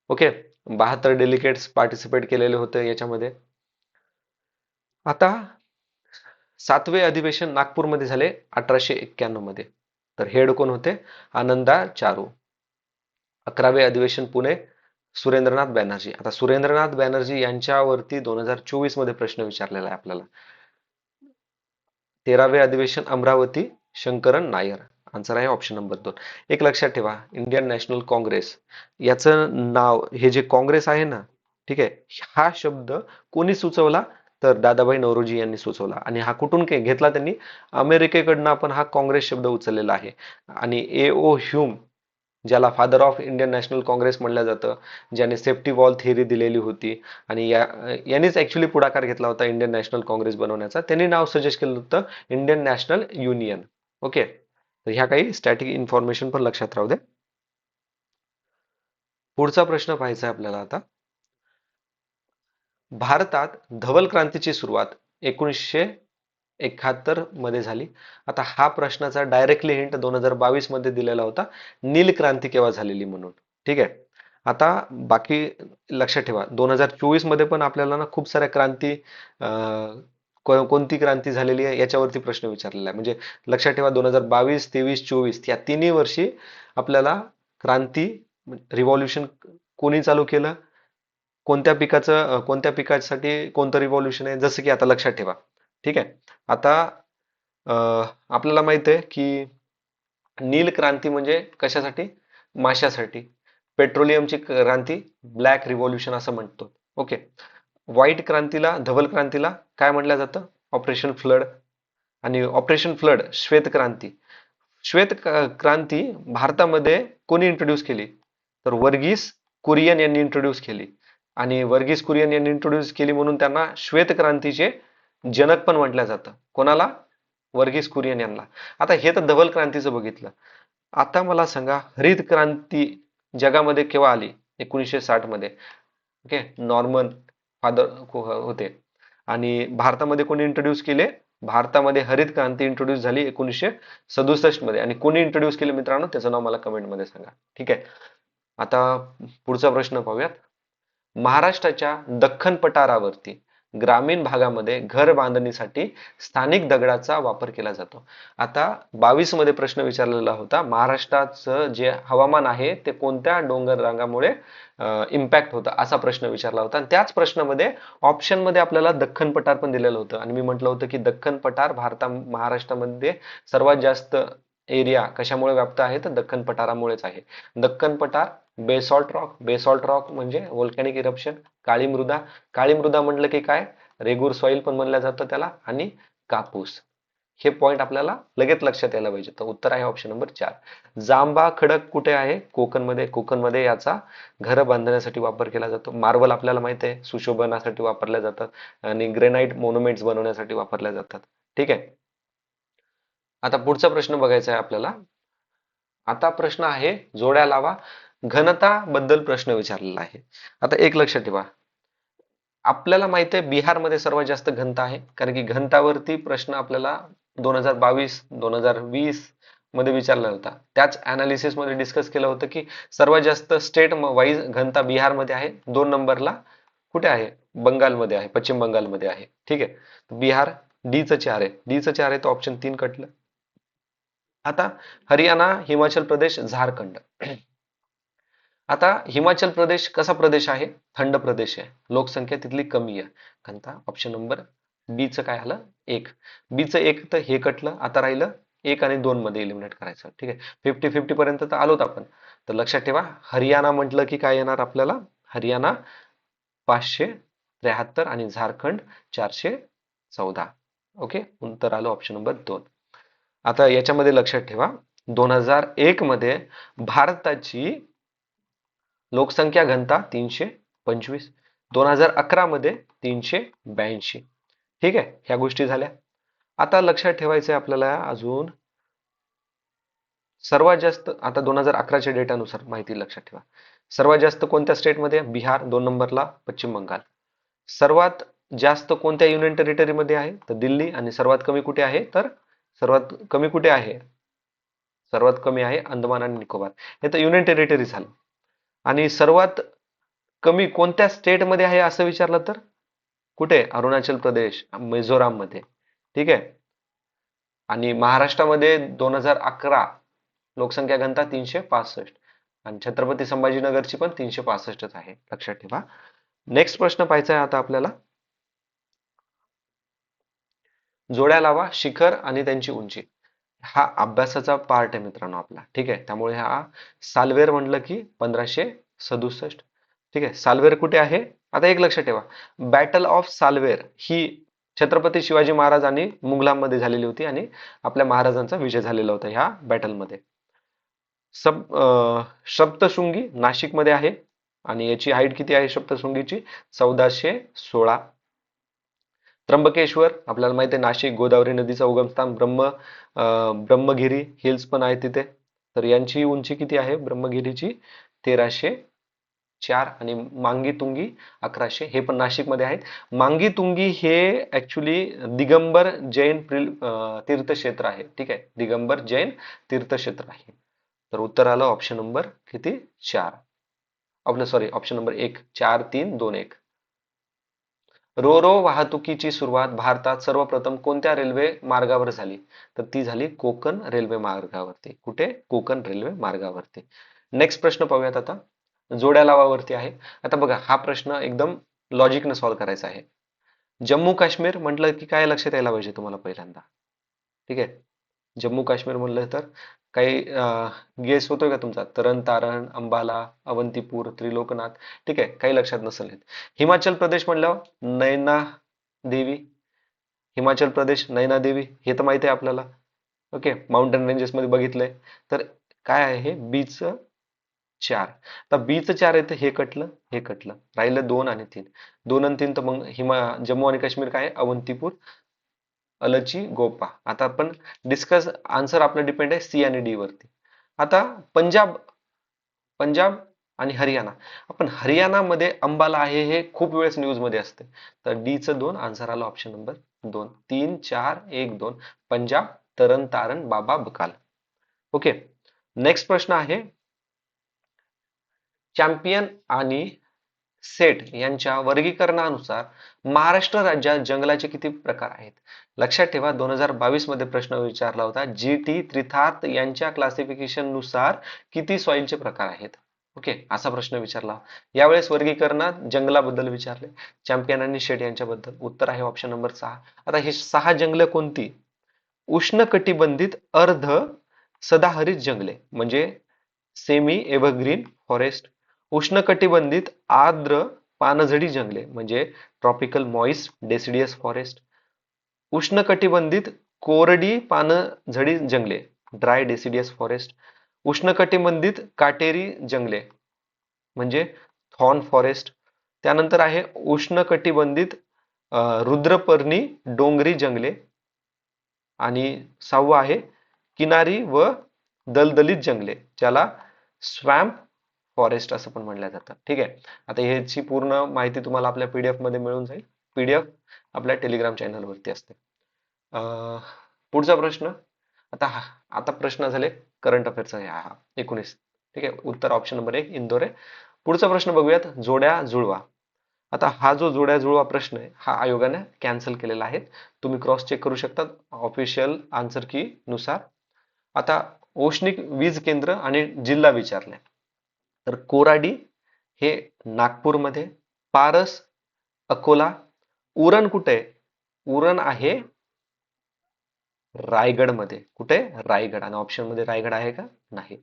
ओके, 72 डेलिगेट्स पार्टिसिपेट केलेले होते याच्यामध्ये. आता 7वे अधिवेशन नागपूरमध्ये झाले 1891 मध्ये. तर हेड कोण होते, आनंदा चारू. 11वे अधिवेशन पुणे, सुरेंद्रनाथ बॅनर्जी. आता सुरेंद्रनाथ बॅनर्जी यांच्यावरती 2024 मध्ये प्रश्न विचारलेला आहे आपल्याला. 13वे अधिवेशन अमरावती, शंकरन नायर. आन्सर आहे ऑप्शन नंबर 2. एक लक्षात ठेवा, इंडियन नॅशनल काँग्रेस याचं नाव, हे जे काँग्रेस आहे ना, ठीक आहे, हा शब्द कोणी सुचवला, तर दादाभाई नौरोजी यांनी सुचवला. आणि हा कुठून घेतला त्यांनी, अमेरिकेकडनं आपण हा काँग्रेस शब्द उचललेला आहे. आणि ए ओ ह्यूम, ज्याला father of Indian national Congress म्हणलं जातं, ज्याने सेफ्टी वॉल थिअरी दिलेली होती, आणि यांनीच ऍक्च्युली पुढाकार घेतला होता इंडियन नॅशनल काँग्रेस बनवण्याचा. त्यांनी नाव सजेस्ट केलं होतं इंडियन नॅशनल युनियन. ओके, तर ह्या काही स्टॅटिक इन्फॉर्मेशन पण लक्षात राहू दे. पुढचा प्रश्न पाहायचा आहे आपल्याला आता. भारतात धवल क्रांतीची सुरुवात 1971 मध्ये झाली. आता हा प्रश्नाचा डायरेक्टली हिंट 2022 मध्ये दिलेला होता, नील क्रांती केव्हा झालेली म्हणून. ठीक आहे. आता बाकी लक्षात ठेवा, 2024 मध्ये पण आपल्याला ना खूप साऱ्या क्रांती, कोणती क्रांती झालेली आहे याच्यावरती प्रश्न विचारलेला आहे. म्हणजे लक्षात ठेवा, 2022, 23, 24 या तिन्ही वर्षी आपल्याला क्रांती, रिव्हॉल्युशन कोणी चालू केलं, कोणत्या पिकासाठी कोणतं रिव्हॉल्युशन आहे, जसं की आता लक्षात ठेवा. ठीक आहे. आता आपल्याला माहित आहे की नील क्रांती म्हणजे कशासाठी, माशासाठी. पेट्रोलियमची क्रांती ब्लॅक रिव्हॉल्युशन असं म्हणतो. ओके. व्हाईट क्रांतीला, धवल क्रांतीला काय म्हटलं जातं, ऑपरेशन फ्लड. आणि ऑपरेशन फ्लड, श्वेत क्रांती. क्रांती भारतामध्ये कोणी इंट्रोड्यूस केली? तर वर्गीस कुरियन यांनी इंट्रोड्यूस केली. आणि वर्गीस कुरियन यांनी इंट्रोड्यूस केली म्हणून त्यांना श्वेत क्रांतीचे जनक पण म्हटलं जातं. कोणाला? वर्गीस कुरियन यांना. आता हे तर धवल क्रांतीचं बघितलं. आता मला सांगा, हरित क्रांती जगामध्ये केव्हा आली? 1960 मध्ये. ओके, नॉर्मन फादर होते. आणि भारतामध्ये कोणी इंट्रोड्यूस केले? भारतामध्ये हरित क्रांती इंट्रोड्यूस झाली 1967 मध्ये. आणि कोणी इंट्रोड्यूस केले मित्रांनो, त्याचं नाव मला कमेंट मध्ये सांगा. ठीक आहे. आता पुढचा प्रश्न पाहूयात. महाराष्ट्राच्या दख्खन पठारावरती ग्रामीण भागामध्ये घर बांधणीसाठी स्थानिक दगडाचा वापर केला जातो. आता 22 मध्ये प्रश्न विचारलेला होता, महाराष्ट्राचं जे हवामान आहे ते कोणत्या डोंगर रांगामुळे इम्पॅक्ट होतं, असा प्रश्न विचारला होता. आणि त्याच प्रश्नामध्ये ऑप्शन मध्ये आपल्याला दख्खन पठार पण दिलेलं होतं. आणि मी म्हटलं होतं की दख्खन पठार महाराष्ट्रामध्ये सर्वात जास्त एरिया कशामुळे व्याप्त आहे? तर दख्खन पठारामुळेच आहे. दख्खन पठार, बेसॉल्ट रॉक म्हणजे व्होल्कॅनिक इरप्शन, काळी मृदा. काळी मृदा म्हटलं की काय? रेगूर सॉइल पण म्हणलं जातं त्याला. आणि कापूस. हे पॉइंट आपल्याला लगेच लक्षात यायला पाहिजे. तर उत्तर आहे ऑप्शन नंबर 4. जांबा खडक कुठे आहे? कोकणमध्ये. कोकणमध्ये याचा घर बांधण्यासाठी वापर केला जातो. मार्बल आपल्याला माहिती आहे सुशोभनासाठी वापरल्या जातात आणि ग्रेनाइट मोन्युमेंट्स बनवण्यासाठी वापरल्या जातात. ठीक आहे. आता पुढचा प्रश्न बघायचा आहे आपल्याला. आता प्रश्न आहे जोड्या लावा. घनता बद्दल प्रश्न विचारलेला आहे. आता एक लक्षात ठेवा, आपल्याला माहिती आहे बिहारमध्ये सर्वात जास्त घनता आहे. कारण की घनतावरती प्रश्न आपल्याला 2022 2020 मध्ये विचारला होता. त्याच अनालिसिस मध्ये डिस्कस केलं होतं की सर्वात जास्त स्टेट वाईज घनता बिहारमध्ये आहे. 2 नंबरला कुठे आहे? बंगालमध्ये आहे, पश्चिम बंगालमध्ये आहे. ठीक आहे. बिहार डी चं 4 आहे. डी चं 4 आहे तर ऑप्शन 3 कटलं. आता हरियाणा, हिमाचल प्रदेश, झारखंड. आता हिमाचल प्रदेश कसा प्रदेश आहे? थंड प्रदेश आहे. लोकसंख्या तिथली कमी आहे. घनता ऑप्शन नंबर बी चं काय आलं? 1. बी चं 1 तर हे कटलं. आता राहिलं 1 आणि 2 मध्ये इलिमिनेट करायचं. ठीक आहे. 50-50 पर्यंत तर आलोत आपण. तर लक्षात ठेवा, हरियाणा म्हटलं की काय येणार आपल्याला? हरियाणा 573 आणि झारखंड 414. ओके, उत्तर आलं ऑप्शन नंबर 2. आता याच्यामध्ये लक्षात ठेवा, 2001 मध्ये भारताची लोकसंख्या घनता 325. 2011 मध्ये 382. ठीक आहे. ह्या गोष्टी झाल्या. आता लक्षात ठेवायचं आहे आपल्याला अजून, सर्वात जास्त आता 2011च्या डेटानुसार माहिती लक्षात ठेवा. सर्वात जास्त कोणत्या स्टेटमध्ये? बिहार. 2 नंबरला पश्चिम बंगाल. सर्वात जास्त कोणत्या युनियन टेरिटरीमध्ये आहे? तर दिल्ली. आणि सर्वात कमी कुठे आहे? तर सर्वात कमी कुठे आहे? सर्वात कमी आहे अंदमान आणि निकोबार. हे तर युनियन टेरिटरी झालं. आणि सर्वात कमी कोणत्या स्टेटमध्ये आहे असं विचारलं तर कुठे? अरुणाचल प्रदेश, मिझोराम मध्ये. ठीक आहे. आणि महाराष्ट्रामध्ये 2011 लोकसंख्या घनता 365. आणि छत्रपती संभाजीनगरची पण 365च आहे. लक्षात ठेवा. नेक्स्ट प्रश्न पाहायचा आहे आता आपल्याला. जोड्या लावा शिखर आणि त्यांची उंची. हा अभ्यासाचा पार्ट आहे मित्रांनो आपला. ठीक आहे. त्यामुळे हा सालवेर म्हटलं की 1567. ठीक आहे. सालवेर कुठे आहे? आता एक लक्षात ठेवा, बॅटल ऑफ सालवेर ही छत्रपती शिवाजी महाराज आणि मुघलांमध्ये झालेली होती आणि आपल्या महाराजांचा विजय झालेला होता ह्या बॅटलमध्ये. सप्तशृंगी नाशिकमध्ये आहे. आणि याची हाईट किती आहे सप्तशृंगीची? 1416. त्र्यंबकेश्वर आपल्याला माहिती आहे नाशिक गोदावरी नदीचा उगमस्थान. ब्रह्मगिरी हिल्स पण आहे तिथे. तर यांची उंची किती आहे ब्रह्मगिरीची? 1304. आणि मांगी तुंगी 1100. हे पण नाशिकमध्ये आहेत. मांगी तुंगी हे ऍक्च्युली दिगंबर जैन तीर्थक्षेत्र आहे. ठीक आहे. दिगंबर जैन तीर्थक्षेत्र आहे. तर उत्तर आलं ऑप्शन नंबर किती? 4. आपलं sorry option number 1. 4 3 2 1. Ro ro वाहतुकीची सुरुवात भारतात सर्वप्रथम कोणत्या रेल्वे मार्गावर झाली? तर ती झाली कोकण रेल्वे मार्गावरती. कुठे? कोकण रेल्वे मार्गावरती. नेक्स्ट प्रश्न पाहूयात आता. जोड्या लावावरती आहे. आता बघा, हा प्रश्न एकदम लॉजिकने सॉल्व्ह करायचा आहे. जम्मू काश्मीर म्हटलं की काय लक्षात यायला पाहिजे तुम्हाला पहिल्यांदा? ठीक आहे. जम्मू काश्मीर म्हणलं तर काही गेस होतोय का तुमचा? तरण तारण, अंबाला, अवंतीपूर, त्रिलोकनाथ. ठीक आहे. काही लक्षात नसेल येत. हिमाचल प्रदेश म्हणल्यावर नैना देवी. हिमाचल प्रदेश नैना देवी हे तर माहिती आहे आपल्याला. ओके, माउंटेन रेंजेस मध्ये बघितलंय. तर काय आहे हे बीचं 4. आता बीचं 4 येतं, हे कटलं हे कटलं, राहिलं 2 आणि 3. 2 आणि 3 तर मग जम्मू आणि काश्मीर काय आहे? अवंतीपूर, अलची, गोपा. आता आपण डिस्कस, आन्सर आपला डिपेंड आहे सी आणि डी वरती. आता पंजाब, पंजाब आणि हरियाणा. आपण हरियाणामध्ये अंबाला आहे हे खूप वेळेस न्यूज मध्ये असते. तर डी चं 2, आन्सर आला ऑप्शन नंबर 2. 3 4 1 2, पंजाब, तरन तारण बाबा बकाल. ओके, नेक्स्ट प्रश्न आहे, चॅम्पियन आणि सेट यांच्या वर्गीकरणानुसार महाराष्ट्र राज्यात जंगलाचे किती प्रकार आहेत? लक्षात ठेवा, 2022 मध्ये प्रश्न विचारला होता, जी टी त्रिथार्थ यांच्या क्लासिफिकेशन नुसार किती सॉइलचे प्रकार आहेत. ओके, असा प्रश्न विचारला. यावेळेस वर्गीकरणात जंगलाबद्दल विचारले, चॅम्पियन आणि शेट यांच्याबद्दल. उत्तर आहे ऑप्शन नंबर 6. आता हे 6 जंगले कोणती? उष्णकटिबंधित अर्ध सदाहरित जंगले म्हणजे सेमी एव्हरग्रीन फॉरेस्ट, उष्णकटिबंधित आर्द्र पानझडी जंगले म्हणजे ट्रॉपिकल मॉइस्ट डेसिडियस फॉरेस्ट, उष्णकटिबंधित कोरडी पानझडी जंगले ड्राय डेसिडियस फॉरेस्ट, उष्णकटिबंधित काटेरी जंगले म्हणजे थॉर्न फॉरेस्ट. त्यानंतर आहे उष्णकटिबंधित रुद्रपर्णी डोंगरी जंगले, आणि 6वं आहे किनारी व दलदलीत जंगले ज्याला स्वॅम्प फॉरेस्ट असं पण म्हणलं जातं. ठीक आहे, आता ह्याची पूर्ण माहिती तुम्हाला आपल्या पीडीएफ मध्ये मिळून जाईल. पीडीएफ आपल्या टेलिग्राम चॅनल वरती असते. पुढचा प्रश्न. आता प्रश्न झाले करंट अफेअरचा, हा 19. ठीक आहे, उत्तर ऑप्शन नंबर 1 इंदोर आहे. पुढचा प्रश्न बघूयात, जोड्या जुळवा. आता हा जो जोड्या जुळवा प्रश्न आहे हा आयोगाने कॅन्सल केलेला आहे. तुम्ही क्रॉस चेक करू शकता ऑफिशियल आन्सर की नुसार. आता औष्णिक वीज केंद्र आणि जिल्हा विचारलाय. तर कोराडी हे नागपूरमध्ये, पारस अकोला, उरण कुठे आहे? उरण आहे रायगडमध्ये. कुठे? रायगड. आणि ऑप्शन मध्ये रायगड आहे का? नाही.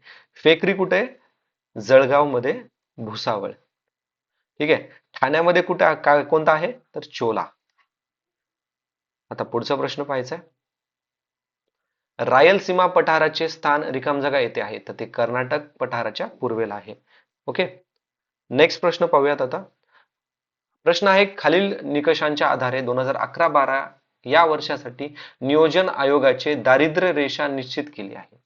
फेकरी कुठे आहे? जळगाव मध्ये, भुसावळ. ठीक आहे, ठाण्यामध्ये कुठे कोणता आहे? तर चोला. आता पुढचा प्रश्न पाहायचा आहे, रायलसीमा पठाराचे स्थान रिकाम जागा येथे आहे, तर ते कर्नाटक पठाराच्या पूर्वेला आहे. ओके, नेक्स्ट प्रश्न पाहूयात. आता प्रश्न आहे, खालील निकषांच्या आधारे 2011-12 या वर्षासाठी नियोजन आयोगाचे दारिद्र्य रेषा निश्चित केली आहे.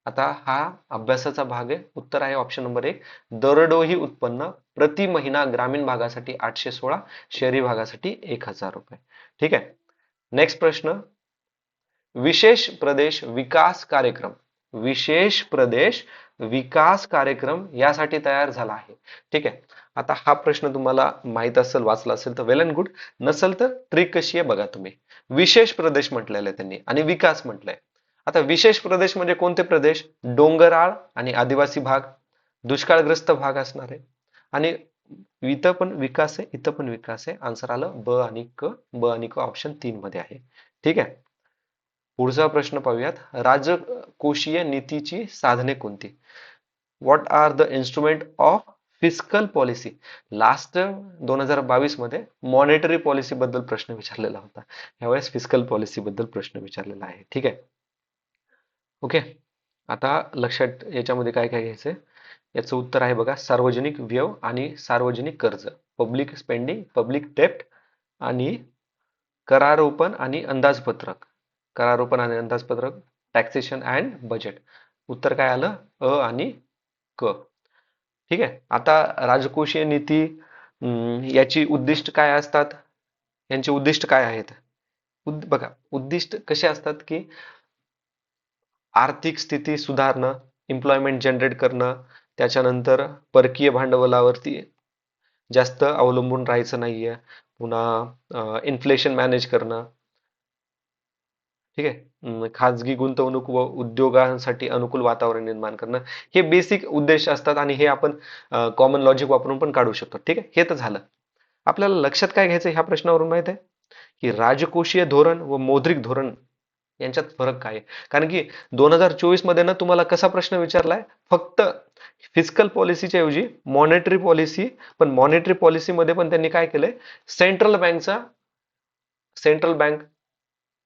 आता हा अभ्यासाचा भाग आहे. उत्तर आहे ऑप्शन नंबर 1 दरडोई उत्पन्न प्रति महिना ग्रामीण भागासाठी 816, शहरी भागासाठी 1000 रुपये. ठीक आहे, नेक्स्ट प्रश्न, विशेष प्रदेश विकास कार्यक्रम, विशेष प्रदेश विकास कार्यक्रम यासाठी तयार झाला आहे. ठीक आहे, आता हा प्रश्न तुम्हाला माहित असेल, वाचला असेल तर वेल अँड गुड, नसेल तर ट्रिक कशी आहे बघा तुम्ही. विशेष प्रदेश म्हटलेलं आहे त्यांनी आणि विकास म्हटलंय. आता विशेष प्रदेश म्हणजे कोणते प्रदेश? डोंगराळ आणि आदिवासी भाग, दुष्काळग्रस्त भाग असणार आहे. आणि इथं पण विकास आहे, इथं पण विकास आहे. आन्सर आलं ब आणि क. ब आणि क ऑप्शन 3 मध्ये आहे. ठीक आहे, पुढचा प्रश्न पाहूयात, राजकोषीय नीतीची साधने कोणती? What are the instrument of fiscal policy? Last 2022 मध्ये मॉनेटरी पॉलिसी बद्दल प्रश्न विचारलेला होता, यावेळेस फिस्कल पॉलिसी बद्दल प्रश्न विचारलेला आहे. ठीक आहे, ओके. आता लक्षात याच्यामध्ये काय काय घ्यायचंय, याचं उत्तर आहे बघा, सार्वजनिक व्यय आणि सार्वजनिक कर्ज, पब्लिक स्पेंडिंग, पब्लिक डेप्ट, आणि करारोपण आणि अंदाजपत्रक, करारोपण आणि अंदाजपत्रक, टॅक्सेशन अँड बजेट. उत्तर काय आलं? अ आणि क. ठीक आहे, आता राजकोषीय नीती याची उद्दिष्ट काय असतात? यांचे उद्दिष्ट काय आहेत? बघा, उद्दिष्ट कसे असतात की आर्थिक स्थिती सुधारणं, एम्प्लॉयमेंट जनरेट करणं, त्याच्यानंतर परकीय भांडवलावरती जास्त अवलंबून राहायचं नाहीये, पुन्हा इन्फ्लेशन मॅनेज करणं. ठीक आहे, खाजगी गुंतवणूक व उद्योगांसाठी अनुकूल वातावरण निर्माण करणं, हे बेसिक उद्देश असतात आणि हे आपण कॉमन लॉजिक वापरून पण काढू शकतो. ठीक आहे, हे तर झालं. आपल्याला लक्षात काय घ्यायचं ह्या प्रश्नावरून माहित आहे की राजकोषीय धोरण व मौद्रिक धोरण यांच्यात फरक काय आहे? कारण की 2024 मध्ये ना तुम्हाला कसा प्रश्न विचारलाय, फक्त फिस्कल पॉलिसीच्या ऐवजी मॉनेटरी पॉलिसी, पण मॉनेटरी पॉलिसी मध्ये पण त्यांनी काय केलंय, सेंट्रल बँकचा, सेंट्रल बँक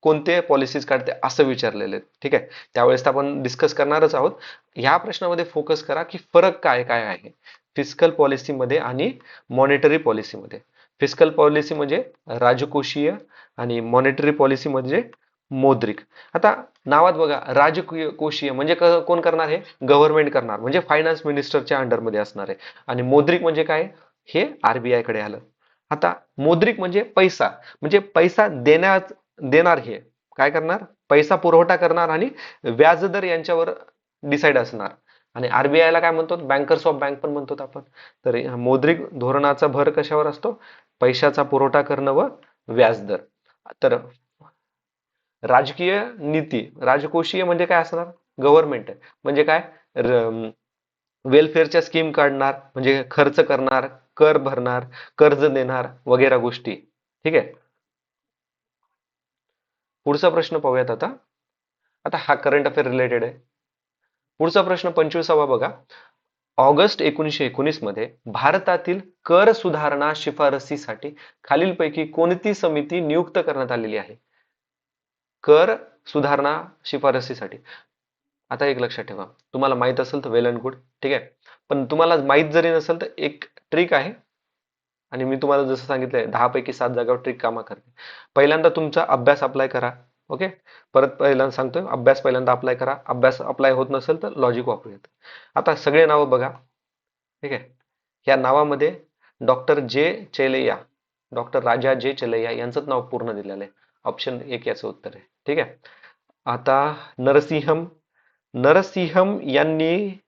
कोणते पॉलिसीज काढते असं विचारलेले आहेत. ठीक आहे, त्यावेळेस आपण डिस्कस करणारच आहोत. ह्या प्रश्नामध्ये फोकस करा की फरक काय काय आहे फिस्कल पॉलिसीमध्ये आणि मॉनिटरी पॉलिसीमध्ये. फिस्कल पॉलिसी म्हणजे राजकोषीय आणि मॉनिटरी पॉलिसी म्हणजे मौद्रिक. आता नावात बघा, राजकोषीय म्हणजे कोण करणार, हे गव्हर्नमेंट करणार, म्हणजे फायनान्स मिनिस्टरच्या अंडरमध्ये असणार आहे. आणि मौद्रिक म्हणजे काय, हे आरबीआय कडे आलं. आता मौद्रिक म्हणजे पैसा, म्हणजे पैसा देणार, हे काय करणार, पैसा पुरवठा करणार आणि व्याजदर यांच्यावर डिसाईड असणार. आणि आरबीआय ला काय म्हणतो, बँकर्स ऑफ बँक पण म्हणतो आपण. तर मौद्रिक धोरणाचा भर कशावर असतो, पैशाचा पुरवठा करणं व व्याजदर. तर राजकीय नीती, राजकोषीय म्हणजे काय असणार, गव्हर्नमेंट म्हणजे काय, वेलफेअरच्या स्कीम काढणार, म्हणजे खर्च करणार, कर भरणार, कर्ज देणार वगैरे गोष्टी. ठीक आहे, पुढचा प्रश्न पाहूयात आता. आता हा करंट अफेअर रिलेटेड आहे. पुढचा प्रश्न 25वा बघा. ऑगस्ट 1919 मध्ये भारतातील कर सुधारणा शिफारसीसाठी खालीलपैकी कोणती समिती नियुक्त करण्यात आलेली आहे. कर सुधारणा शिफारसीसाठी. आता एक लक्षात ठेवा, तुम्हाला माहित असेल तर वेल अँड गुड, ठीक आहे. पण तुम्हाला माहित जरी नसेल तर एक ट्रिक आहे, आणि मी तुम्हाला जसं सांगितलंय 10 पैकी 7 जागावर ट्रिक कामा करते. पहिल्यांदा तुमचा अभ्यास अप्लाय करा. ओके, परत पहिल्यांदा सांगतोय, अभ्यास पहिल्यांदा अप्लाय करा. अभ्यास अप्लाय होत नसेल तर लॉजिक वापरूयात. आता सगळे नावं बघा. ठीक आहे, या नावामध्ये डॉक्टर जे चेलैया, डॉक्टर राजा जे चेलैया यांचंच नाव पूर्ण दिलेलं आहे. ऑप्शन 1 याचं उत्तर आहे. ठीक आहे. आता नरसिंहम यांनी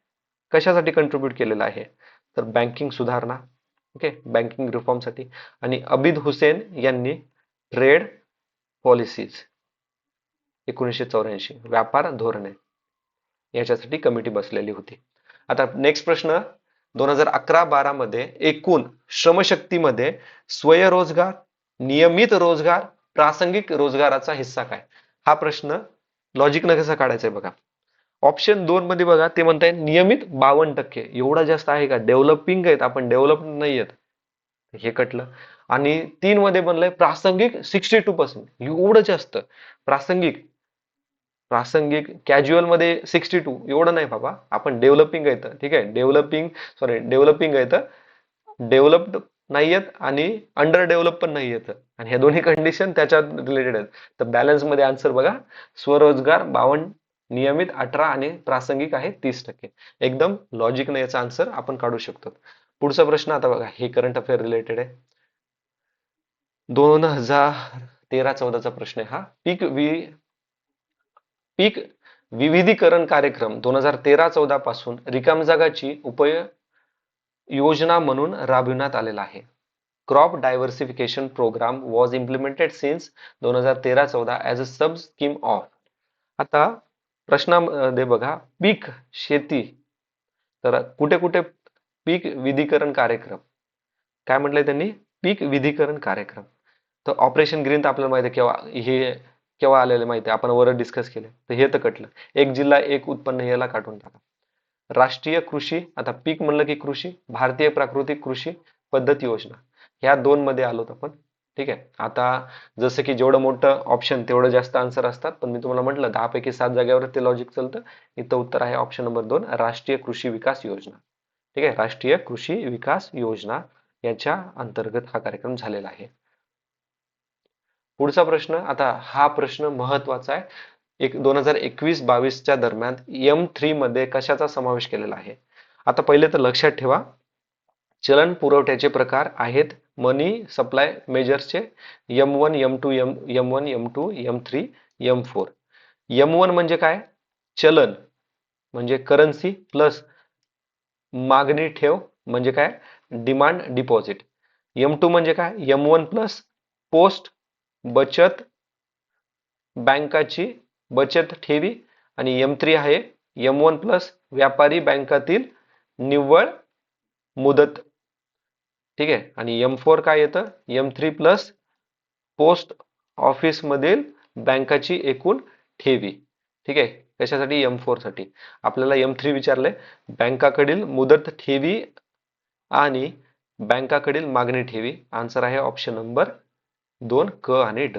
कशासाठी कंट्रीब्यूट केलेलं आहे, तर बँकिंग सुधारणा, ओके, बँकिंग रिफॉर्मसाठी. आणि अबिद हुसेन यांनी ट्रेड पॉलिसीज 1984 व्यापार धोरणे याच्यासाठी कमिटी बसलेली होती. आता नेक्स्ट प्रश्न, 2011-12 मध्ये एकूण श्रमशक्तीमध्ये स्वयंरोजगार, नियमित रोजगार, प्रासंगिक रोजगाराचा हिस्सा काय. हा प्रश्न लॉजिक न कसा काढायचा आहे बघा. ऑप्शन 2 मध्ये बघा, ते म्हणताय नियमित 52%. एवढा जास्त आहे का, डेव्हलपिंग आहेत आपण, डेव्हलप नाही आहेत, हे कटलं. आणि 3 मध्ये बनलंय प्रासंगिक 62%. एवढं जास्त. प्रासंगिक प्रासंगिक कॅज्युअल मध्ये 62, एवढं नाही बाबा, आपण डेव्हलपिंग आहेत. ठीक आहे, डेव्हलपिंग आहेत, डेव्हलप्ड नाही आहेत आणि अंडर डेव्हलप पण नाही आहेत. आणि ह्या दोन्ही कंडिशन त्याच्यात रिलेटेड आहेत. तर बॅलन्स मध्ये आन्सर बघा, स्वरोजगार 52, नियमित 18 आणि प्रासंगिक आहे 30%. एकदम लॉजिकने याचा आन्सर आपण काढू शकतो. पुढचा प्रश्न आता बघा, हे करंट अफेअर रिलेटेड आहे. 2013-14चा प्रश्न आहे हा. पीक विविधीकरण कार्यक्रम 2013-14 पासून रिकाम जागाची योजना म्हणून राबविण्यात आलेला आहे. Crop diversification programme was implemented since 2013-14 as a sub scheme of. आता प्रश्नामध्ये बघा, पीक शेती, तर कुठे कुठे पीक विधीकरण कार्यक्रम, काय म्हटलंय त्यांनी, पीक विधीकरण कार्यक्रम. तर ऑपरेशन ग्रीन तर आपल्याला माहिती आहे केव्हा आलेलं माहिती आहे, आपण वर डिस्कस केलं, तर हे तर कटलं. एक जिल्हा एक उत्पन्न याला काढून टाका. राष्ट्रीय कृषी, आता पीक म्हणलं की कृषी, भारतीय प्राकृतिक कृषी पद्धत योजना, ह्या 2 मध्ये आलोत आपण. ठीक आहे, आता जसं की जेवढं मोठं ऑप्शन तेवढं जास्त आन्सर असतात, पण मी तुम्हाला म्हटलं 10 पैकी 7 जागेवर ते लॉजिक चालतं. इथं उत्तर आहे ऑप्शन नंबर 2, राष्ट्रीय कृषी विकास योजना. ठीक आहे, राष्ट्रीय कृषी विकास योजना याच्या अंतर्गत हा कार्यक्रम झालेला आहे. पुढचा प्रश्न, आता हा प्रश्न महत्वाचा आहे. 2021-22च्या दरम्यान M3 मध्ये कशाचा समावेश केलेला आहे. आता पहिले तर लक्षात ठेवा, चलन पुरवठ्याचे प्रकार आहेत मनी supply मेजर्सचे M1, M2, M1, M2, M3, M4. M1 म्हणजे काय, चलन म्हणजे करन्सी प्लस मागणी ठेव म्हणजे काय, डिमांड डिपॉझिट. M2 म्हणजे काय, M1 प्लस पोस्ट बचत बँकाची बचत ठेवी. आणि M3 आहे M1 प्लस व्यापारी बँकातील निव्वळ मुदत. ठीक आहे, आणि M4 काय येतं, M3 प्लस पोस्ट ऑफिस मधील बँकाची एकूण ठेवी. ठीक आहे, कशासाठी, M4 साठी. आपल्याला M3 विचारलंय, बँकाकडील मुदत ठेवी आणि बँकाकडील मागणी ठेवी. आन्सर आहे ऑप्शन नंबर दोन क आणि ड.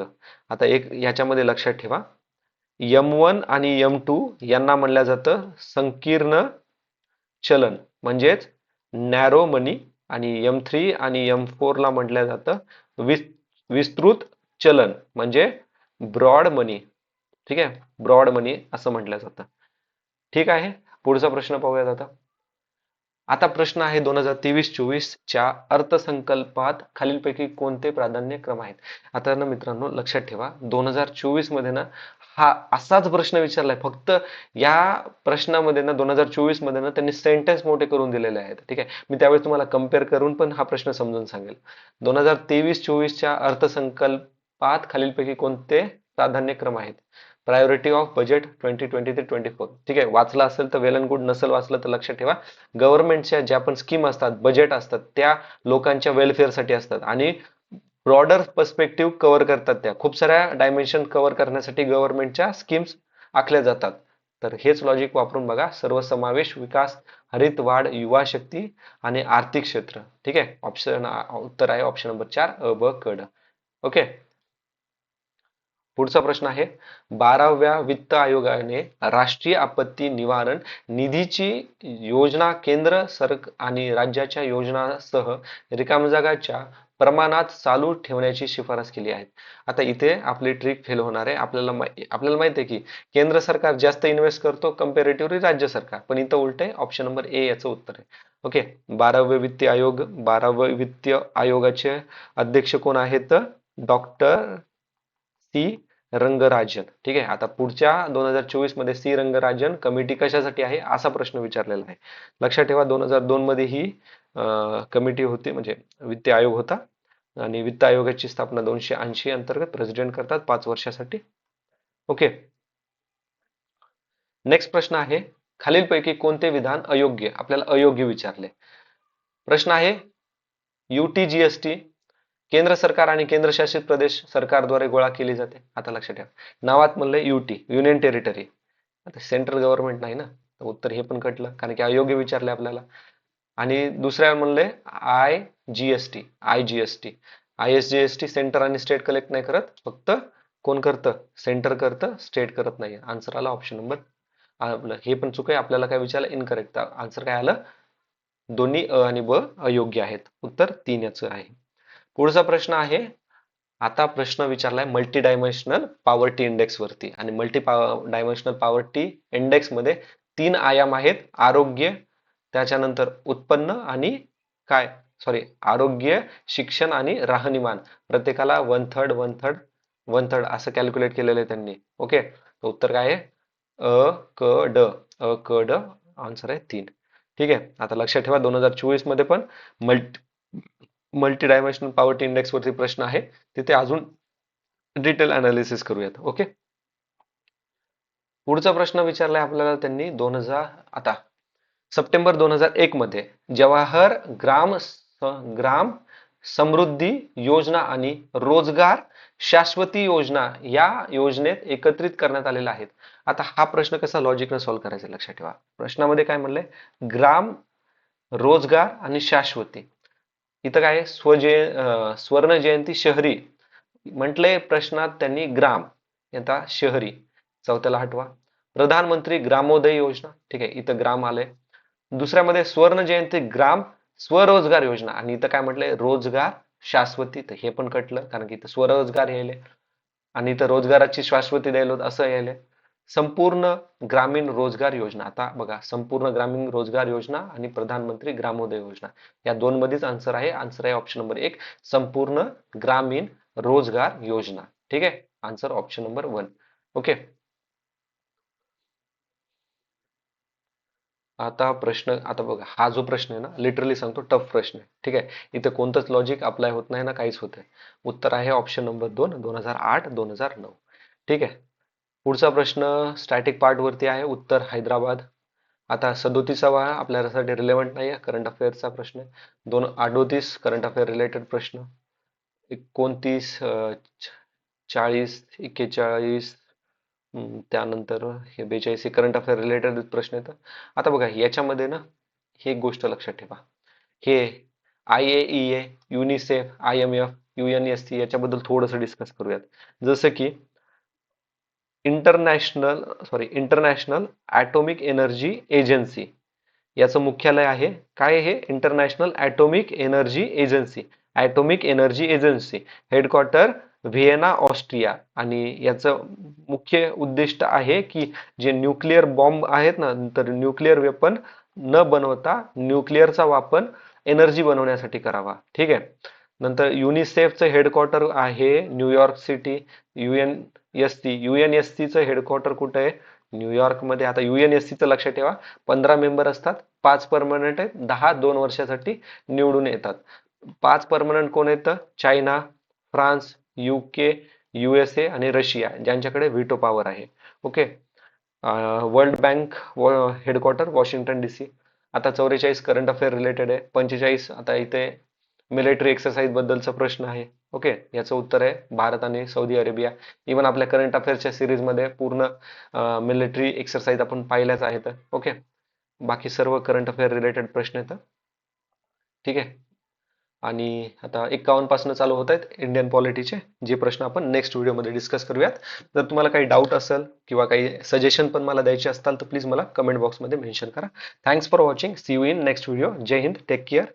आता एक याच्यामध्ये लक्षात ठेवा, M1 आणि M2 यांना म्हणलं जातं संकीर्ण चलन म्हणजेच नॅरो मनी, आणि M3 आणि M4 ला म्हटलं जातं विस्तृत चलन म्हणजे ब्रॉड मनी. ठीक आहे, ब्रॉड मनी असं म्हटलं जातं. ठीक आहे, पुढचा प्रश्न पाहूयात आता. आता प्रश्न आहे 2023-24 च्या अर्थसंकल्पात खालीलपैकी कोणते प्राधान्यक्रम आहेत. आता ना मित्रांनो लक्षात ठेवा, 2024 मध्ये ना हा असाच प्रश्न विचारलाय, फक्त या प्रश्नामध्ये ना 2024 मध्ये ना त्यांनी सेंटेन्स मोठे करून दिलेले आहेत. ठीक आहे, मी त्यावेळेस तुम्हाला कम्पेअर करून पण हा प्रश्न समजून सांगेल. 2023-24 च्या अर्थसंकल्पात खालीलपैकी कोणते प्राधान्यक्रम आहेत. Priority of budget 2023-24. ठीक आहे, वाचला असेल तर वेल अँड गुड, नसेल वाचलं तर लक्षात ठेवा, गव्हर्नमेंटच्या ज्या पण स्कीम असतात, बजेट असतात, त्या लोकांच्या वेलफेअरसाठी असतात आणि ब्रॉडर पर्स्पेक्टिव्ह कव्हर करतात. त्या खूप साऱ्या डायमेन्शन कव्हर करण्यासाठी गव्हर्नमेंटच्या स्कीम्स आखल्या जातात. तर हेच लॉजिक वापरून बघा, सर्वसमावेश विकास, हरित वाढ, युवा शक्ती आणि आर्थिक क्षेत्र. ठीक आहे, उत्तर आहे ऑप्शन नंबर 4 अ ब क ड. ओके, पुढचा प्रश्न आहे, 12व्या वित्त आयोगाने राष्ट्रीय आपत्ती निवारण निधीची योजना केंद्र आणि राज्याच्या योजनासह रिकाम्या जागाच्या प्रमाणात चालू ठेवण्याची शिफारस केली आहे. आता इथे आपली ट्रिक फेल होणार आहे. आपल्याला माहिती आहे की केंद्र सरकार जास्त इन्व्हेस्ट करतो कम्पॅरेटिव्हली राज्य सरकार, पण इथं उलट आहे. ऑप्शन नंबर ए याचं उत्तर आहे. ओके, 12वे वित्त आयोगाचे अध्यक्ष कोण आहेत, डॉक्टर सी रंगराजन. ठीक आहे, आता पुढच्या 2024 मध्ये सी रंगराजन कमिटी कशासाठी आहे असा प्रश्न विचारलेला आहे. लक्षात ठेवा, 2002 मध्ये ही कमिटी होती, म्हणजे वित्त आयोग होता, आणि वित्त आयोगाची स्थापना 280 अंतर्गत प्रेसिडेंट करतात 5 वर्षासाठी. ओके, नेक्स्ट प्रश्न आहे, खालीलपैकी कोणते विधान अयोग्य, आपल्याला अयोग्य विचारले. प्रश्न आहे, UTGST केंद्र सरकार आणि केंद्रशासित प्रदेश सरकारद्वारे गोळा केली जाते. आता लक्षात ठेवा, नावात म्हणलंय युटी, युनियन टेरिटरी, आता सेंट्रल गव्हर्नमेंट नाही ना, तर उत्तर हे पण कटलं कारण की अयोग्य विचारले आपल्याला. आणि दुसऱ्या म्हणले IGST, ISGST सेंटर आणि स्टेट कलेक्ट नाही करत, फक्त कोण करतं, सेंटर करतं, स्टेट करत नाही. आन्सर आला ऑप्शन नंबर, आपलं हे पण चूक आहे, आपल्याला काय विचारलं, इनकरेक्ट. आन्सर काय आलं, दोन्ही अ आणि ब अयोग्य आहेत. उत्तर 3 याचं आहे. पुढचा प्रश्न आहे, आता प्रश्न विचारलाय मल्टी डायमेन्शनल पॉवर्टी इंडेक्स वरती, आणि डायमेन्शनल पॉवर्टी इंडेक्स मध्ये 3 आयाम आहेत, आरोग्य, त्याच्यानंतर उत्पन्न आणि काय, सॉरी, आरोग्य, शिक्षण आणि राहणीमान. प्रत्येकाला 1/3 1/3 1/3 असं कॅल्क्युलेट केलेलं आहे त्यांनी. ओके, उत्तर काय आहे, अ क ड, अ क ड. आन्सर आहे 3. ठीक आहे, आता लक्षात ठेवा, 2024 मध्ये पण मल्टी डायमेन्शनल पॉवर्टी इंडेक्स वरती प्रश्न आहे, तिथे अजून डिटेल अनालिसिस करूयात. ओके, पुढचा प्रश्न विचारलाय आपल्याला त्यांनी 2000, आता सप्टेंबर 2001 मध्ये जवाहर ग्राम समृद्धी योजना आणि रोजगार शाश्वती योजना या योजनेत एकत्रित करण्यात आलेल्या आहेत. आता हा प्रश्न कसा लॉजिकने सॉल्व्ह करायचा लक्षात ठेवा. प्रश्नामध्ये काय म्हणलंय, ग्राम, रोजगार आणि शाश्वती. इथं काय आहे, स्वर्ण जयंती शहरी म्हटलंय प्रश्नात त्यांनी ग्राम, आता शहरी. चौथ्याला हटवा, प्रधानमंत्री ग्रामोदय योजना. ठीक आहे, इथं ग्राम आलंय. दुसऱ्यामध्ये स्वर्ण जयंती ग्राम स्वरोजगार योजना, आणि इथं काय म्हटलंय, रोजगार शाश्वती. तर हे पण कटलं कारण की इथं स्वरोजगार यायले आणि इथं रोजगाराची शाश्वती द्यायला होत असं यायले. संपूर्ण ग्रामीण रोजगार योजना, आता बघा, संपूर्ण ग्रामीण रोजगार योजना आणि प्रधानमंत्री ग्रामोदय योजना, या दोन मध्येच आन्सर आहे. आन्सर आहे ऑप्शन नंबर 1, संपूर्ण ग्रामीण रोजगार योजना. ठीक आहे, आन्सर ऑप्शन नंबर 1. ओके, आता प्रश्न, आता बघा, हा जो प्रश्न आहे ना, लिटरली सांगतो टफ प्रश्न आहे. ठीक आहे, इथे कोणतंच लॉजिक अप्लाय होत नाही ना, काहीच होत आहे. उत्तर आहे ऑप्शन नंबर 2, 2008-2009. ठीक आहे, पुढचा प्रश्न स्टॅटिक पार्ट वरती आहे, उत्तर हैदराबाद. आता 37वा आपल्यासाठी रिलेव्हंट नाही आहे, करंट अफेअरचा प्रश्न आहे. 38 करंट अफेअर रिलेटेड प्रश्न, 29, 40, 41, त्यानंतर हे 42 हे करंट अफेअर रिलेटेड प्रश्न येतात. आता बघा याच्यामध्ये ना, हे एक गोष्ट लक्षात ठेवा, हे IAEA, युनिसेफ, IMF UNSC याच्याबद्दल थोडंसं डिस्कस करूयात. जसं की इंटरनॅशनल ॲटॉमिक एनर्जी एजन्सी याचं मुख्यालय आहे. काय हे? International Atomic Energy Agency. Atomic Energy Agency headquarter Vienna, Austria. आणि याचं मुख्य उद्दिष्ट आहे की जे न्यूक्लिअर बॉम्ब आहेत ना, तर न्यूक्लिअर वेपन न बनवता न्यूक्लिअरचा वापर एनर्जी बनवण्यासाठी करावा. ठीक आहे. नंतर युनिसेफचं हेडक्वार्टर आहे न्यूयॉर्क सिटी. युएनएससीचं हेडक्वार्टर कुठे आहे? न्यूयॉर्कमध्ये. आता युएनएससीचं लक्षात ठेवा, 15 मेंबर असतात, 5 परमनंट आहेत, 10 2 वर्षासाठी निवडून येतात. 5 परमनंट कोण येतं? चायना, फ्रान्स, UK, USA आणि रशिया, ज्यांच्याकडे व्हिटो पॉवर आहे. Okay. World bank headquarter Washington DC. आता 44 करंट अफेअर रिलेटेड आहे. 45 आता इथे मिलिटरी एक्सरसाइज बद्दलचा प्रश्न आहे. ओके. याचं उत्तर आहे भारत आणि सौदी अरेबिया. इव्हन आपल्या करंट अफेअर्सच्या सिरीजमध्ये पूर्ण मिलिटरी एक्सरसाइज आपण पाहिल्याच आहेत. ओके. बाकी सर्व करंट अफेअर रिलेटेड प्रश्न येतात. ठीक आहे. आणि आता 51 पासून चालू होत आहेत इंडियन पॉलिटीचे, जे प्रश्न आपण नेक्स्ट व्हिडिओमध्ये डिस्कस करूयात. जर तुम्हाला काही डाऊट असेल किंवा काही सजेशन पण मला द्यायचे असतील तर प्लीज मला कमेंट बॉक्समध्ये मेन्शन करा. Thanks for watching. See you in next video. जय हिंद. Take care.